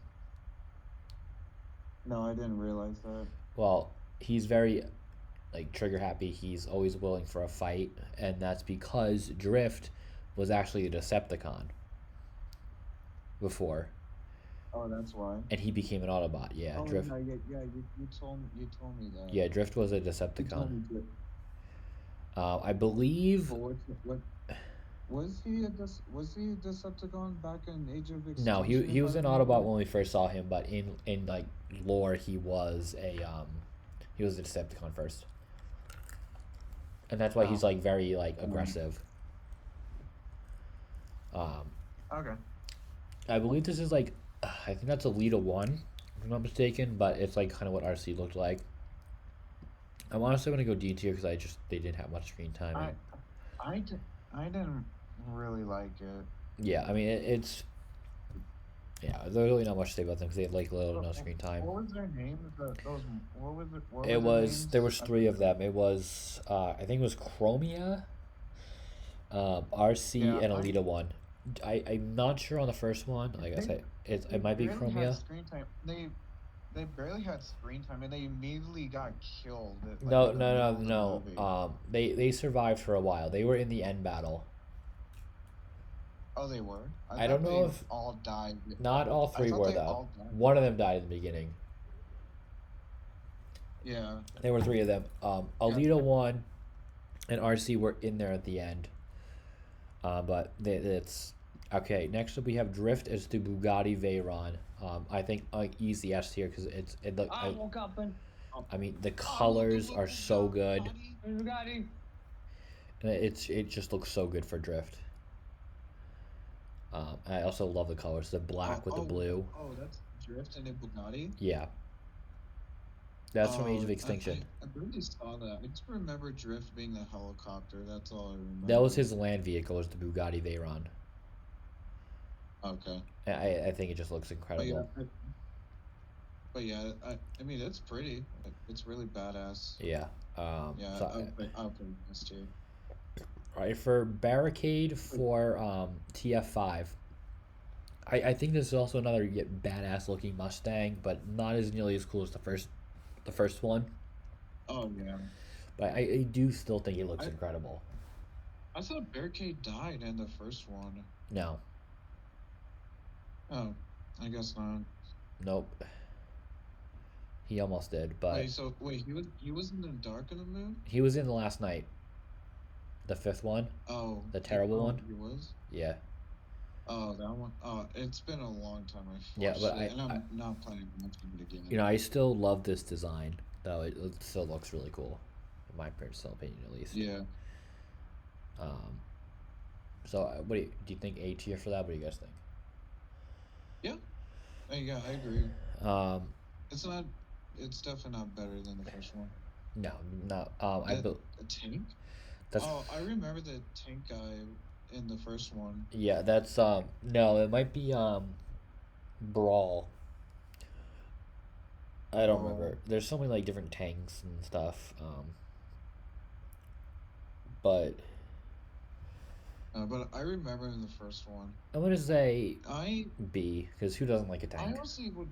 No, I didn't realize that. Well, he's very like trigger happy. He's always willing for a fight, and that's because Drift was actually a Decepticon before, Oh, that's why. and he became an Autobot. Yeah, Oh, Drift. yeah. You told me that. Yeah, Drift was a You told Decepticon. me that. I believe But what was he a Decepticon back in Age of no, Extinction, he if I was an Autobot remember? when we first saw him, but in like lore, he was a Decepticon first, and that's why he's Oh, like very like um, aggressive. Um, okay. I believe this is like I think that's Alita one, if I'm not mistaken, but it's like kind of what RC looked like. I'm honestly gonna go D tier because they didn't have much screen time I and I di- I didn't really like it. yeah, I mean it's yeah, there's really not much to say about them because they had like little to What, no screen time. what was their names? Those what were It their was there names? was I three forget. of them. It was I think it was Chromia, RC, Yeah, and Alita one. I'm not sure on the first one. Like I they said, it they might be barely had Chromia. screen time. They barely had screen time, and they immediately got killed at, like No, in the no, middle no, of the no. movie. They survived for a while. They were in the end battle. Oh, they were. I I don't thought know they if all died. not all I three thought were they though. all died. One of them died in the beginning. Yeah, There were three of them. yeah. Alita one and RC were in there at the end. It's okay. Next up, we have Drift as the Bugatti Veyron. I think like easy S tier because I woke up and I mean the I woke up colors with are so good. Bugatti. Bugatti. It just looks so good for Drift. I also love the colors, the Oh, black with the oh, blue. oh, that's Drift and a Bugatti. Yeah, that's from Age Oh, of Extinction. I barely saw that. I just remember Drift being a helicopter. That's all I That was remember. his land vehicle, was the Bugatti Veyron. Okay, I think it just looks but yeah, incredible. I mean, it's pretty. It's really badass. Yeah. Yeah, So I'll put this too. right for Barricade for TF5. I think this is also another yet badass looking Mustang, but not as nearly as cool as the first one. Oh yeah. But I do still think it looks I incredible. I thought Barricade died in the first one. No, Oh, I guess not. nope. He almost did, but Wait, he was in the Dark in the Moon? he was in the last night, the fifth one, the terrible one. He was? Yeah, Oh, that one. Oh, it's been a long time I've yeah. watched But it, and I'm not planning on watching it again. I still love this design, though. It still looks really cool, in my personal opinion, at least. Yeah. Um, so do you think A tier for that? What do you guys think? Yeah. Yeah, I agree. Um, It's not. It's definitely not better than the first one. no, no. The tank? That's Oh, I remember the tank guy in the first one. yeah. That's no. It might be Brawl. I don't Brawl. remember. There's so many like different tanks and stuff. But But I remember in the first one. I'm gonna say I B because who doesn't like a I tank? honestly would.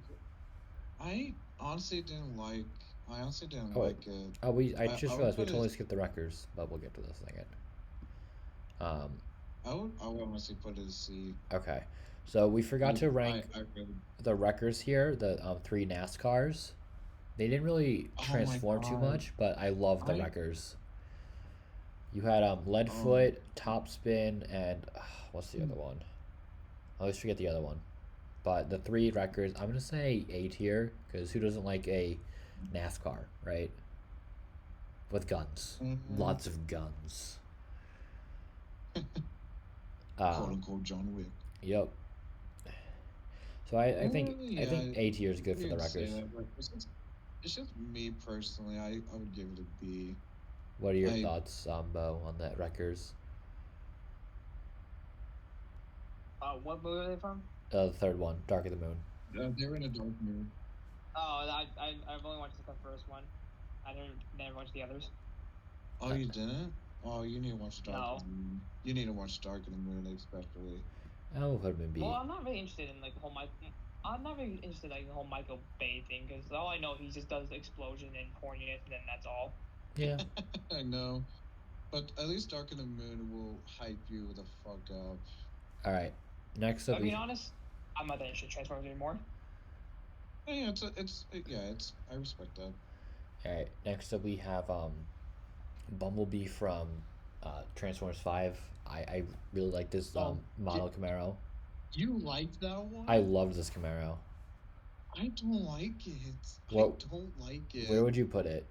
I honestly didn't like. I honestly didn't Oh, wait. like it. I I just would realized we put totally it. skipped the records, but we'll get to this in a second. I would honestly put it as C. Okay. So we forgot to rank I really. the wreckers here, the three NASCARs. They didn't really Oh my transform too god. much, but I love the I wreckers. You had oh. Leadfoot, Topspin, and what's the other Hmm. one? I always forget the other one. But the three wreckers, I'm gonna say A tier because who doesn't like a NASCAR, right? With guns, Mm, lots of guns. quote Um, unquote John Wick. yep. So I think Yeah, A tier is good for you the can say wreckers. that, but it's just me personally. I would give it a B. What are your I thoughts, Bo, on that wreckers? What movie are they from? The third one, Dark of the Moon. they're in a dark mood. Oh, I've only watched the first one. I never watched the others. Oh, you didn't? Oh, you need to watch Dark of No. the Moon. You need to watch Dark of the Moon, especially. I'll put him in Well, B. I'm not really interested in like the whole I'm not really interested in like the whole Michael Bay thing because all I know he just does explosion and horniness and then that's all. Yeah. I know, but at least Dark of the Moon will hype you the fuck up. All right. Next But up, being we honest, I'm not that interested in Transformers anymore. Yeah, it's I respect that. all right. Next up, we have Bumblebee from Transformers Five. I really like this Oh, model Camaro. you like that I one? love this Camaro. I don't like it. I What? don't like Where it. would you put it?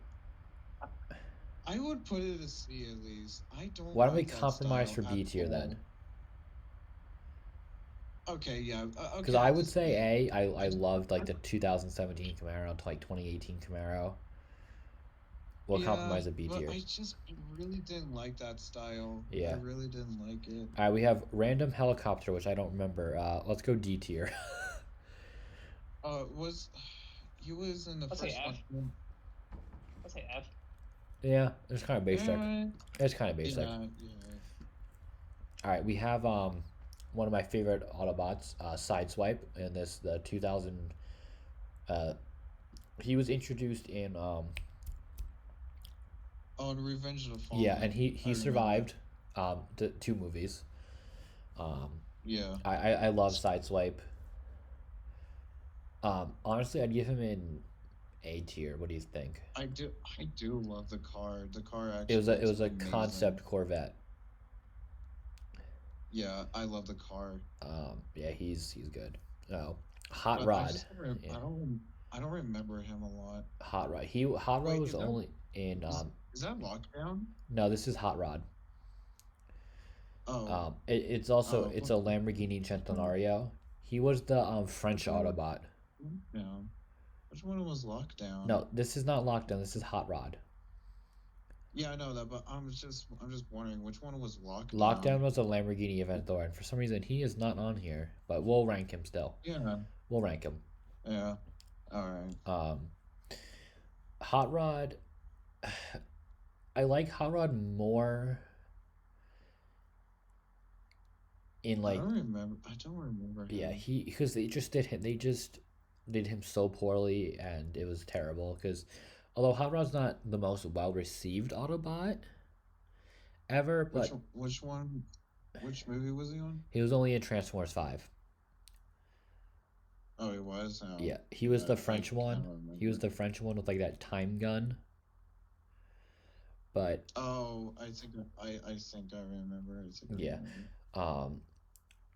I would put it a C at least. I don't Why don't we like that compromise style for at B tier then? all. Okay, yeah. Because Okay, I I'll would just say A. I I just loved like the 2017 Camaro to like 2018 Camaro. We'll yeah, compromise a B but tier. I really didn't like that style. I Yeah. really didn't like it. All right. We have random helicopter, which I don't remember. Let's go D tier. Was he was in the Let's say first F. one? Let's say F. Yeah, it's kind of basic. Yeah, It's kind of basic. yeah. All right, we have one of my favorite Autobots, Sideswipe, in this the 2000. Uh, he was introduced in Oh, and Revenge of the yeah, and Fallen. I he remember. survived the two movies. Um, Yeah. I love Sideswipe. Honestly, I'd give him in A tier. What do you think? I do love the car. The car It was actually looks a amazing. concept Corvette. Yeah, I love the car. Yeah, he's good. Oh, Hot But Rod. Yeah, I don't remember him a lot. Hot Rod Wait, was only in is that Lockdown? no, this is Hot Rod. Oh, It's also oh, it's a Lamborghini Centenario. He was the French which one was Autobot. Lockdown? Which one was Lockdown? No, this is not Lockdown. This is Hot Rod. Yeah, I know that, but I'm just wondering which one was Lockdown Lockdown? was a Lamborghini Aventador, and for some reason he is not on here. But we'll rank him still. Yeah, We'll rank him. yeah. All right. Um, Hot Rod. I like Hot Rod more in like I don't remember yeah him. he because they just did him so poorly and it was terrible because although Hot Rod's not the most well received Autobot ever, but Which one? Which movie was he on? he was only in Transformers 5. Oh, he was. Oh, Yeah, he was the I French can't one. He was remember. the French one with like that time gun. But Oh, I think I remember. I think I yeah, remember. um,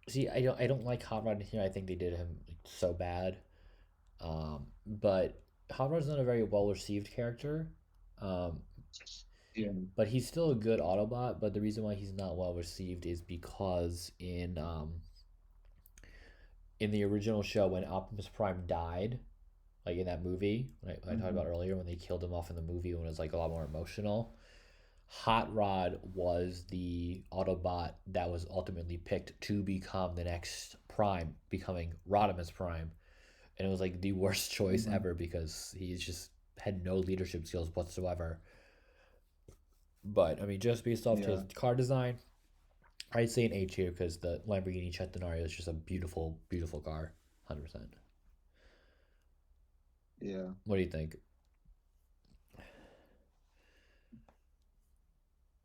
see, I don't like Hot Rod in here. I think they did him so bad. But Hot Rod's not a very well received character. Um, Yeah. but he's still a good Autobot. But the reason why he's not well received is because in the original show when Optimus Prime died, like in that movie, I talked Mhm. about earlier when they killed him off in the movie when it was like a lot more emotional. Hot Rod was the Autobot that was ultimately picked to become the next Prime, becoming Rodimus Prime, and it was like the worst choice Mhm. ever because he just had no leadership skills whatsoever. But I mean, just based off his Yeah. car design, I'd say an A tier because the Lamborghini Centenario is just a beautiful, beautiful car, 100%. Yeah. What do you think?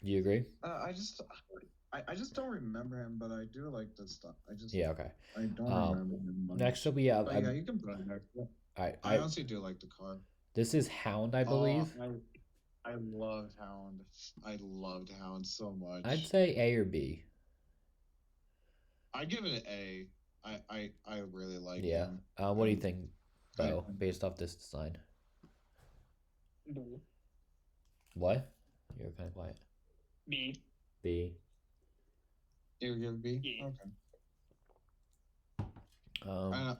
Do you agree? I just I just don't remember him, but I do like the stuff. Yeah, okay. I don't remember him Next much. up we have But yeah, you can put it there. Yeah. I I honestly do like the car. this is Hound, I Oh, believe. I loved Hound. I loved Hound so I'd much. say A or B. I give it an A. I really like Yeah. him. What do you think I though, based off this design? B. What? You're kind of quiet. B. B. you give B. Yeah. Okay.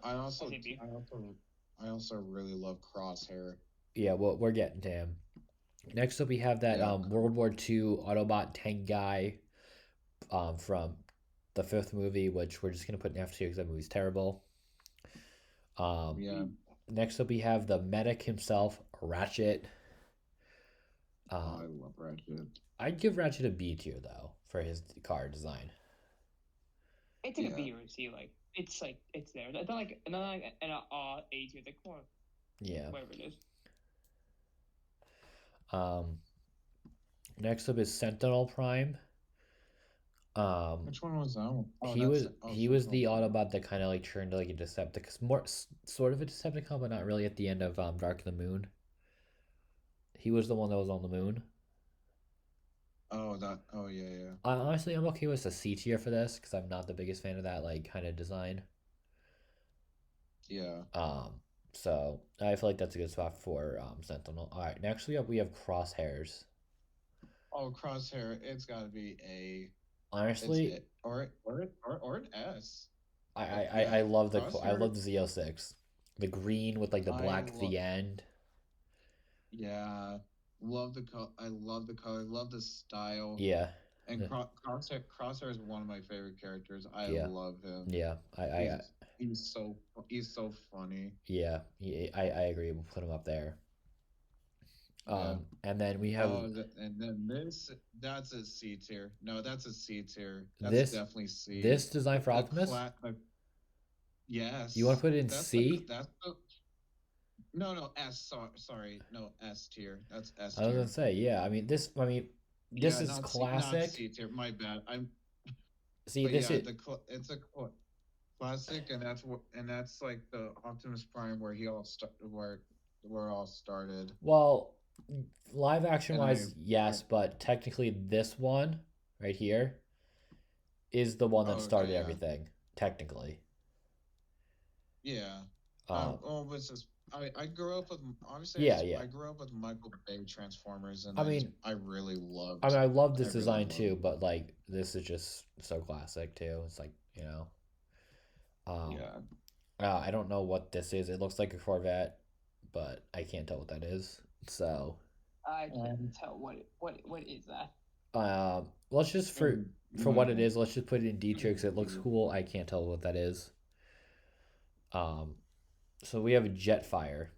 I also I'll say B. I also really love Crosshair. Yeah, well, we're getting to him. Next up, we have that Yeah. World War II Autobot tank guy from the fifth movie, which we're just gonna put in F tier because that movie's terrible. Yeah. Next up, we have the medic himself, Ratchet. I love Ratchet. I'd give Ratchet a B tier though for his car design. It's like a B or a C. Like it's there. It's not like an A tier. It's like more. Yeah. Whatever it is. Next up is Sentinel Prime. Which one was that one? Oh, he was the Sentinel. Autobot that kind of like turned like a Decepticon, more sort of a Decepticon, but not really at the end of Dark of the Moon. He was the one that was on the moon. Oh, that. Oh, yeah. Honestly, I'm okay with a C tier for this because I'm not the biggest fan of that like kind of design. Yeah. So I feel like that's a good spot for Sentinel. All right, next we have Crosshairs. Oh, Crosshair. It's got to be A. Honestly, or an S. I love the Crosshair. Z06, the green with like the black at the end. Yeah, love the color. I love the color. Love the style. Yeah. And Crosshair is one of my favorite characters. I Yeah. love him. Yeah, he's so funny. Yeah, I agree. We'll put him up there. Yeah. And then we have and then that's a C tier. No, that's a C tier. This- definitely C. this design for The Optimus. Yes. You want to put it in That's C? No, S. Sorry, no, S tier. That's S I was tier. gonna say, yeah. I mean, this is not classic. not C tier. My bad. See, But this yeah, is it's a classic, and that's like the Optimus Prime where where all started. well, live action And wise, yes, but technically this one right here is the one that started yeah. everything. Technically. Yeah. It's just I grew up with obviously. Yeah. I grew up with Michael Bay Transformers, and I really loved. I love this I really design loved too, it. but like this is just so classic too. It's like, Yeah. I don't know what this is. It looks like a Corvette, but I can't tell what that is. So, I can't tell what is that. let's just for what it is, let's just put it in D tier because it looks cool. I can't tell what that is. So we have a Jetfire.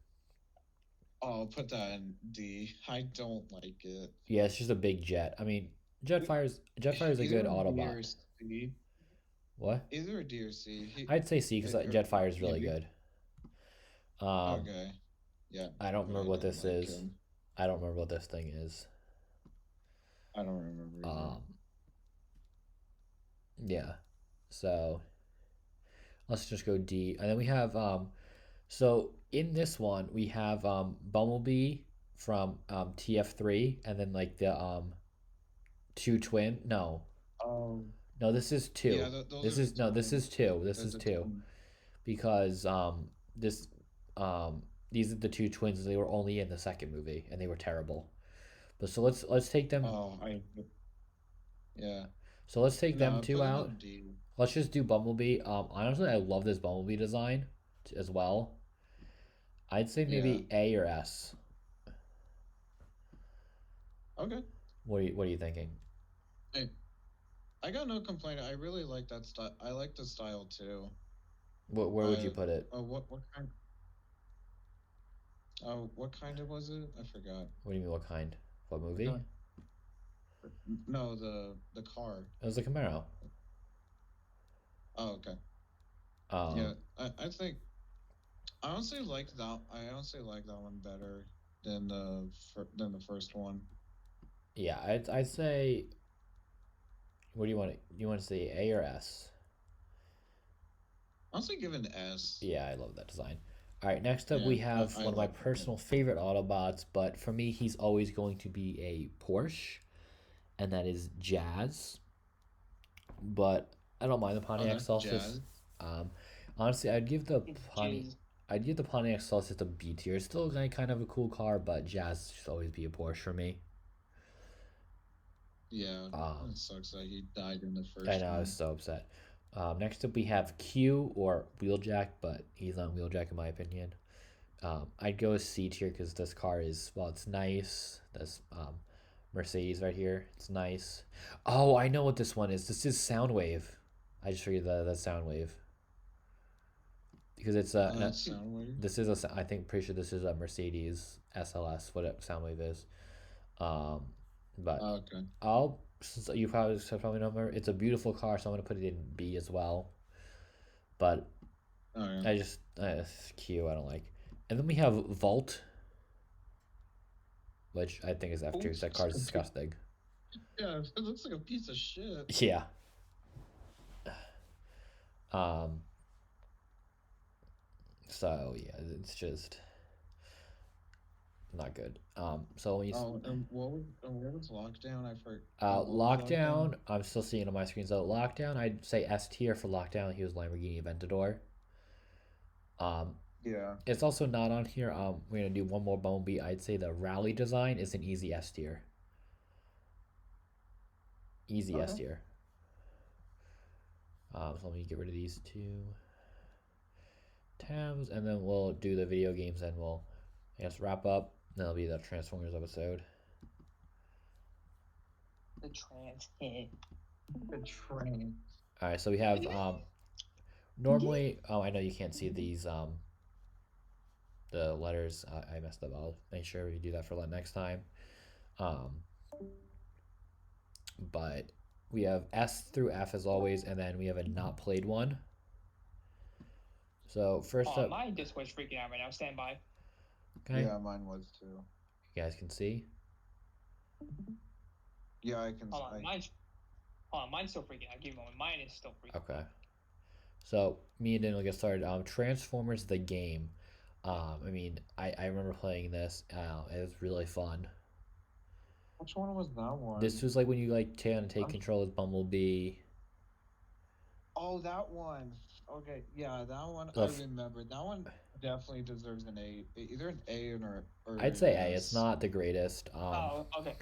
Oh, I'll put that in D. I don't like it. Yeah, it's just a big jet. I mean, Jetfire's a good Autobot. C. What? Either a D or C. I'd say C because Jetfire is really good. Okay. Yeah. I don't remember what this is. him. I don't remember what this thing is. I don't remember. Either. Yeah. So let's just go D. And then we have so in this one we have Bumblebee from TF3 and then like the two twin. No, this is two. Yeah, this is twins. two. This is a two. twin. Because this these are the two twins. They were only in the second movie and they were terrible. But so let's take them. Yeah. So let's take them two put them out. in D. Let's just do Bumblebee. Honestly, I love this Bumblebee design as well. I'd say maybe A or S. Okay. What are you thinking? I got no complaint. I really like that style. I like the style too. Where would you put it? What kind? What kind of was it? I forgot. What do you mean? What kind? What movie? No, the car. It was a Camaro. Oh, okay. Yeah, I think I honestly like that. I honestly like that one better than the first one. Yeah, I'd say. What do you want? You want to say A or S? Honestly, give it an S. Yeah, I love that design. All right, next up Yeah, we have I one of my like it. personal favorite Autobots, but for me, he's always going to be a Porsche, and that is Jazz. But I don't mind the Oh, Pontiac that's Celsius. Jazz. Um, honestly, It's Jizz. I'd give the Pontiac Celsius a B tier. It's still kind of a cool car, but Jazz should always be a Porsche for me. Yeah, Um, it sucks that he died in the I first know I was one. so upset. Next up we have Q or Wheeljack, but he's not Wheeljack in my opinion. I'd go with C tier because this car is well, it's nice. This Mercedes right here, it's nice. Oh, I know what this one is. This is Soundwave. I just figured that Soundwave because it's Oh, that's Soundwave. this is a I think pretty sure this is a Mercedes SLS. What a Soundwave is. Um, but Oh, okay. I'll since you probably know her, it's a beautiful car, so I'm gonna put it in B as well. But Oh, yeah. I just it's Q I don't like. And then we have Vault, which I think is F tier. 'Cause that car is disgusting. Yeah, it looks like a piece of shit. Yeah. Um. So yeah, it's just not good. So when you Oh, and where was Lockdown? I forgot. Lockdown, I'm still seeing it on my screen. So Lockdown, I'd say S tier for Lockdown. He was Lamborghini Aventador. Yeah. It's also not on here. We're gonna do one more Bumblebee. I'd say the rally design is an easy S tier. Easy S Okay. tier. So let me get rid of these two tabs, and then we'll do the video games, and we'll I guess wrap up. That'll be the Transformers episode. The trans hit. The train. All right, so we have normally. Oh, I know you can't see these the letters. I messed up. I'll make sure we do that for next time. Um, but we have S through F as always, and then we have a not played one. So first Oh, up, my Discord's freaking out right now. Stand by. okay, Yeah, mine was too. you guys can see. Yeah, I can. Hold on, mine's still freaking out. Give me a moment. Mine is still freaking out. Okay. So me and Dan will get started. Transformers the game. I mean, I remember playing this. It was really fun. Which one was that one? This was like when you like take I'm- control of Bumblebee. Oh, that one. Okay, yeah, that one I remember. That one definitely deserves an A, either an A or I'd say an A. S. It's not the greatest. Oh, okay.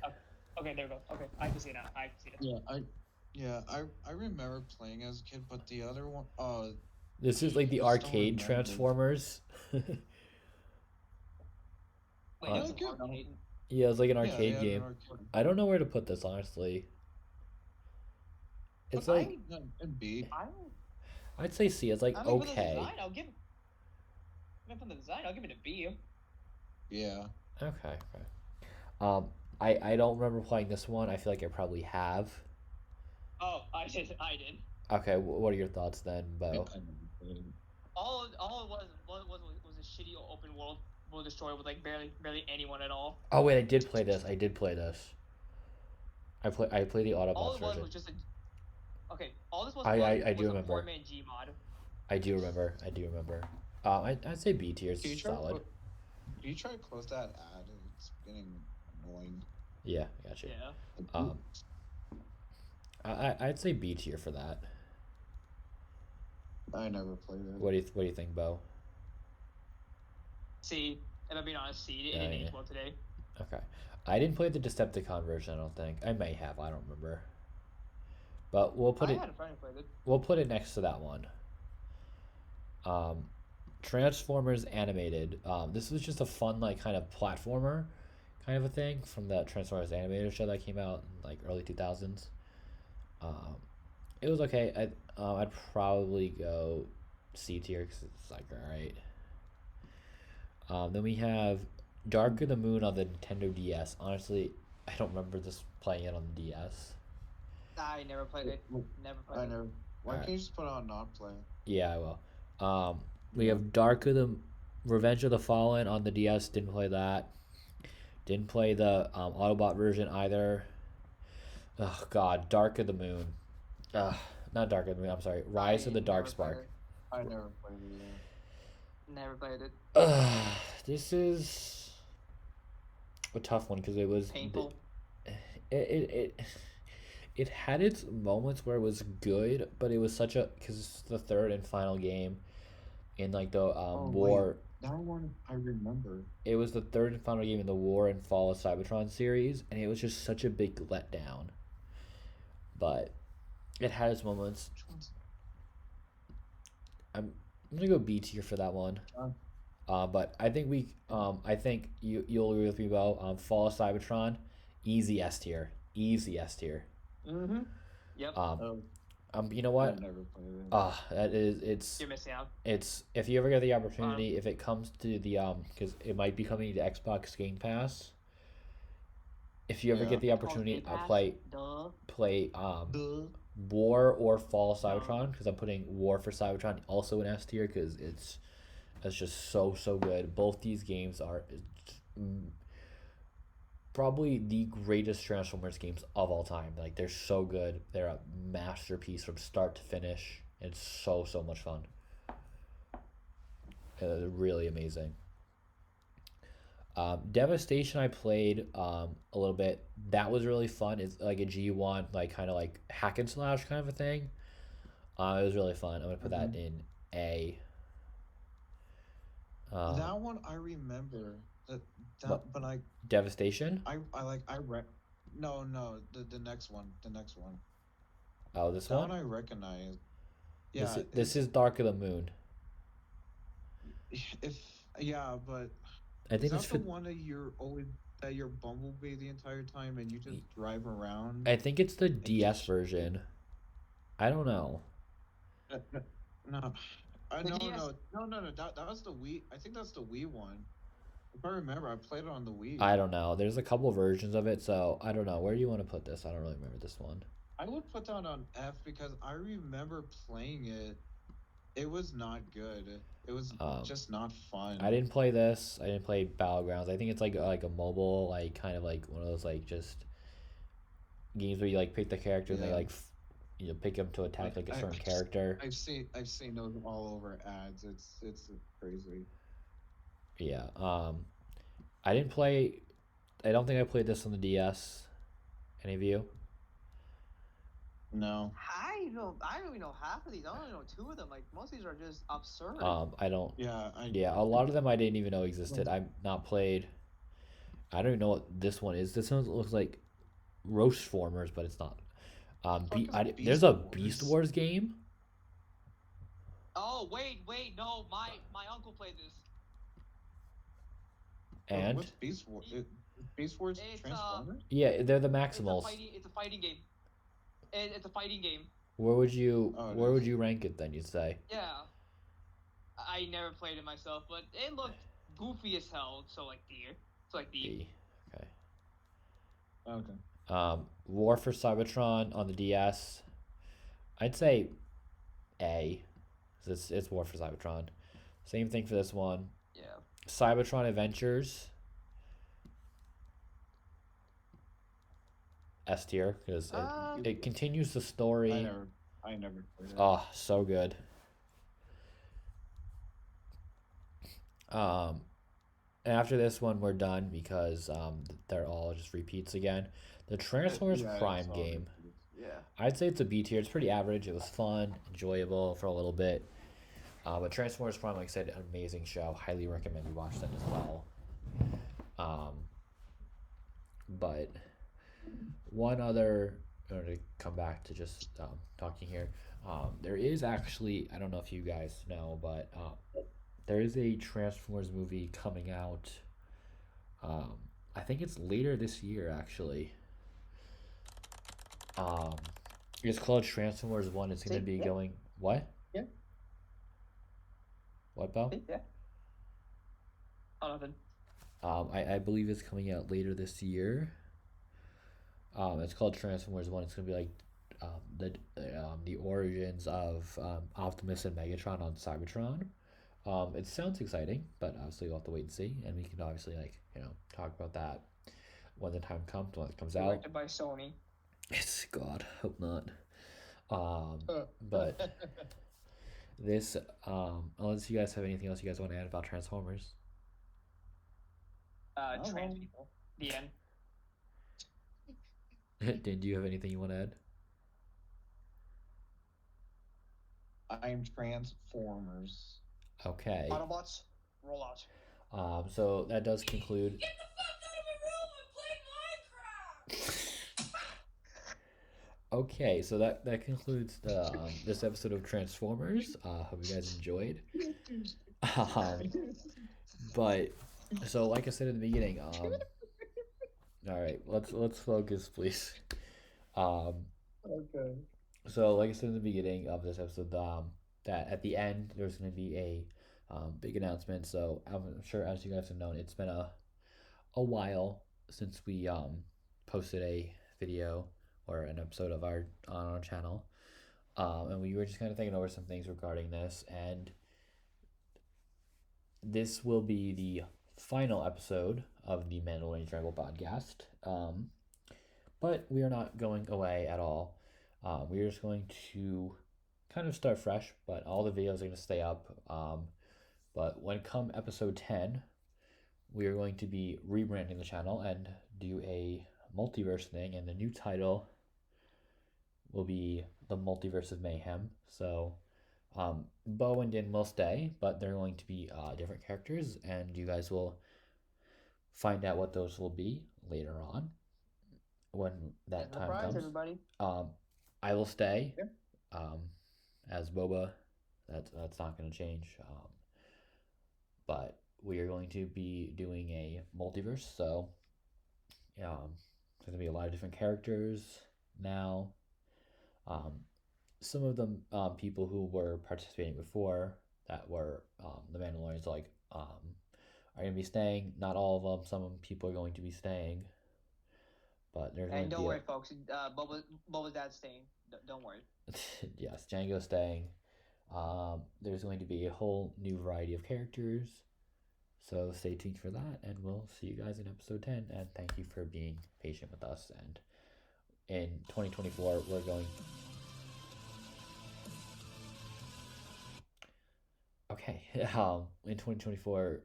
Okay, there we go. Okay, I can see it now. I can see it. Yeah, I remember playing as a kid, but the other one, This is like the I still arcade remember. Transformers. Wait, Uh, it's Yeah, an arcade. Yeah, it was like an yeah, arcade they had an game. arcade. I don't know where to put this honestly. It's Look, like And B. I'd say C. It's like I mean, for the okay. design, I'll give. I mean, for the design, I'll give it a B. Yeah. Okay. I don't remember playing this one. I feel like I probably have. Oh, I did. Okay, what are your thoughts then, Bo? I never played it. All it was a shitty open world destroyer with like barely anyone at all. Oh wait, I did play this. I played the All Autobots it was version. just a. Okay, all this was. I do was remember. a 4-man G mod. I do remember. I'd say B tier is Can you try solid. Can you try to close that ad? It's getting annoying. Yeah, I got you. Yeah. I'd say B tier for that. I never played it. What do you think, Bo? C. If I'm being honest, C. It Yeah, didn't yeah. age well today. Okay. I didn't play the Decepticon version, I don't think. I may have, I don't remember. But we'll put I it had a friend who played it. we'll put it next to that one. Transformers animated. This was just a fun like kind of platformer kind of a thing from the Transformers animated show that came out in like early 2000s. It was okay. I'd probably go C tier because it's like alright. Then we have Dark of the Moon on the Nintendo DS. Honestly, I don't remember this playing it on the DS. I never played it. Never played I it. never. Why Alright. can't you just put it on not play? Yeah, I will. We have Dark of the Revenge of the Fallen on the DS. Didn't play that. Didn't play the Autobot version either. Oh God, Dark of the Moon. uh, not Dark of the Moon. I'm sorry, Rise of the Dark never played Spark. it. I never played it either. Never played it. This is a tough one because Painful. it it had its moments where it was good, but it was such a because it's the third and final game in like the Oh, war. That one I remember. It was the third and final game in the War and Fall of Cybertron series, and it was just such a big letdown. But it had its moments. Which one's I'm gonna go B tier for that one. But I think I think you'll agree with me, Bo. Fall of Cybertron, easy S tier, easy S tier. Mm-hmm. Yep. You know I what? never played it. That is it's You're missing out. it's if you ever get the opportunity, if it comes to the because it might be coming to Xbox Game Pass. If you ever Yeah. get the It's called opportunity, Game I'll Pass. play Duh. War or Fall of No. Cybertron because I'm putting War for Cybertron also in S tier because it's just so good. Both these games are probably the greatest Transformers games of all time. Like they're so good. They're a masterpiece from start to finish. It's so much fun. Really amazing. Devastation I played a little bit. That was really fun. It's like a G1 like kind of like hack and slash kind of a thing. It was really fun. I'm gonna put that in A. That one I remember. What? But Devastation. I read. No, the next one. The next one. Oh, this That one. one I recognize. Yeah. This is Dark of the Moon. But I think is it's that for. the one that you're Bumblebee the entire time and you just drive around? I think it's the DS version. I don't know. No. The No, DS no. That was the Wii. I think that's the Wii one. If I remember, I played it on the Wii. I don't know. There's a couple versions of it, so I don't know. Where do you want to put this? I don't really remember this one. I would put that on F because I remember playing it. It was not good. It was just not fun. I didn't play this. I didn't play Battlegrounds. I think it's like a mobile, like kind of like one of those like just games where you like pick the character and they Yeah. like pick them to attack like a certain character. I've seen those all over ads. It's crazy. Yeah. I didn't play. I don't think I played this on the DS. Any of you? No. I don't even know half of these. I don't even know two of them. Like most of these are just absurd. I don't. Yeah. Yeah, a lot of them I didn't even know existed. I've not played. I don't even know what this one is. This one looks like Roast Formers, but it's not. There's a Beast Wars game. Oh wait, no, my uncle played this. And What's Beast Wars? Beast Wars It's, Transformers? yeah, they're the Maximals. It's a fighting game. It's a fighting game. Where would you Oh, it where would is. you rank it then? You'd say. Yeah. I never played it myself, but it looked goofy as hell. So like D. So like D. B. Okay. Okay. War for Cybertron on the DS. I'd say A. 'Cause it's War for Cybertron. Same thing for this one. Yeah. Cybertron Adventures. S tier because it continues the story. I never played it. Oh, so good. And after this one, we're done because they're all just repeats again. The Transformers Yeah, Prime it's all game. repeats. Yeah. I'd say it's a B tier. It's pretty average. It was fun, enjoyable for a little bit. But Transformers Prime, like I said, an amazing show. Highly recommend you watch that as well. But one other, in order to come back to just talking here, there is actually, I don't know if you guys know, but there is a Transformers movie coming out. I think it's later this year, actually. It's called Transformers 1. It's going to be going... What? Yeah. What, Belle? Yeah. Oh, nothing. I believe it's coming out later this year. It's called Transformers 1. It's going to be like the origins of Optimus and Megatron on Cybertron. It sounds exciting, but obviously we'll have to wait and see, and we can obviously talk about that when the time comes, when it comes out. Directed by Sony. It's God, hope not. But this, unless you guys have anything else you guys want to add about Transformers. Trans people. The end. Did you have anything you want to add? I'm Transformers. Okay. Autobots, roll out. So that does conclude. Get the fuck out of my room and play Minecraft! Okay, so that concludes the this episode of Transformers. Hope you guys enjoyed. But so like I said in the beginning, all right, let's focus, please. Okay. So like I said in the beginning of this episode, that at the end there's going to be a big announcement. So I'm sure, as you guys have known, it's been a while since we posted a video or an episode of on our channel, and we were just kind of thinking over some things regarding this, and this will be the final episode of the Mandalorians Ramble podcast. But we are not going away at all. We are just going to kind of start fresh, but all the videos are going to stay up. But when come episode 10, we are going to be rebranding the channel and do a multiverse thing, and the new title will be The Multiverse of Mayhem. So Bo and Din will stay, but they're going to be different characters, and you guys will find out what those will be later on when that time comes. Everybody. I will stay Yep. as Boba. That's not going to change. But we are going to be doing a multiverse, so there's going to be a lot of different characters now. Some of the people who were participating before that were the Mandalorians, are going to be staying. Not all of them. Some people are going to be staying. But there's And going to don't be worry, folks. Boba's dad's staying. Don't worry. yes, Django's staying. There's going to be a whole new variety of characters. So stay tuned for that, and we'll see you guys in episode 10. And thank you for being patient with us. And in 2024, we're going. Okay, in 2024,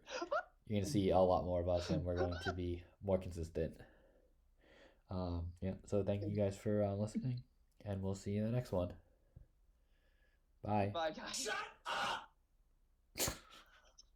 you're going to see a lot more of us, and we're going to be more consistent. Yeah, so thank you guys for listening, and we'll see you in the next one. Bye. Bye, guys. Shut up!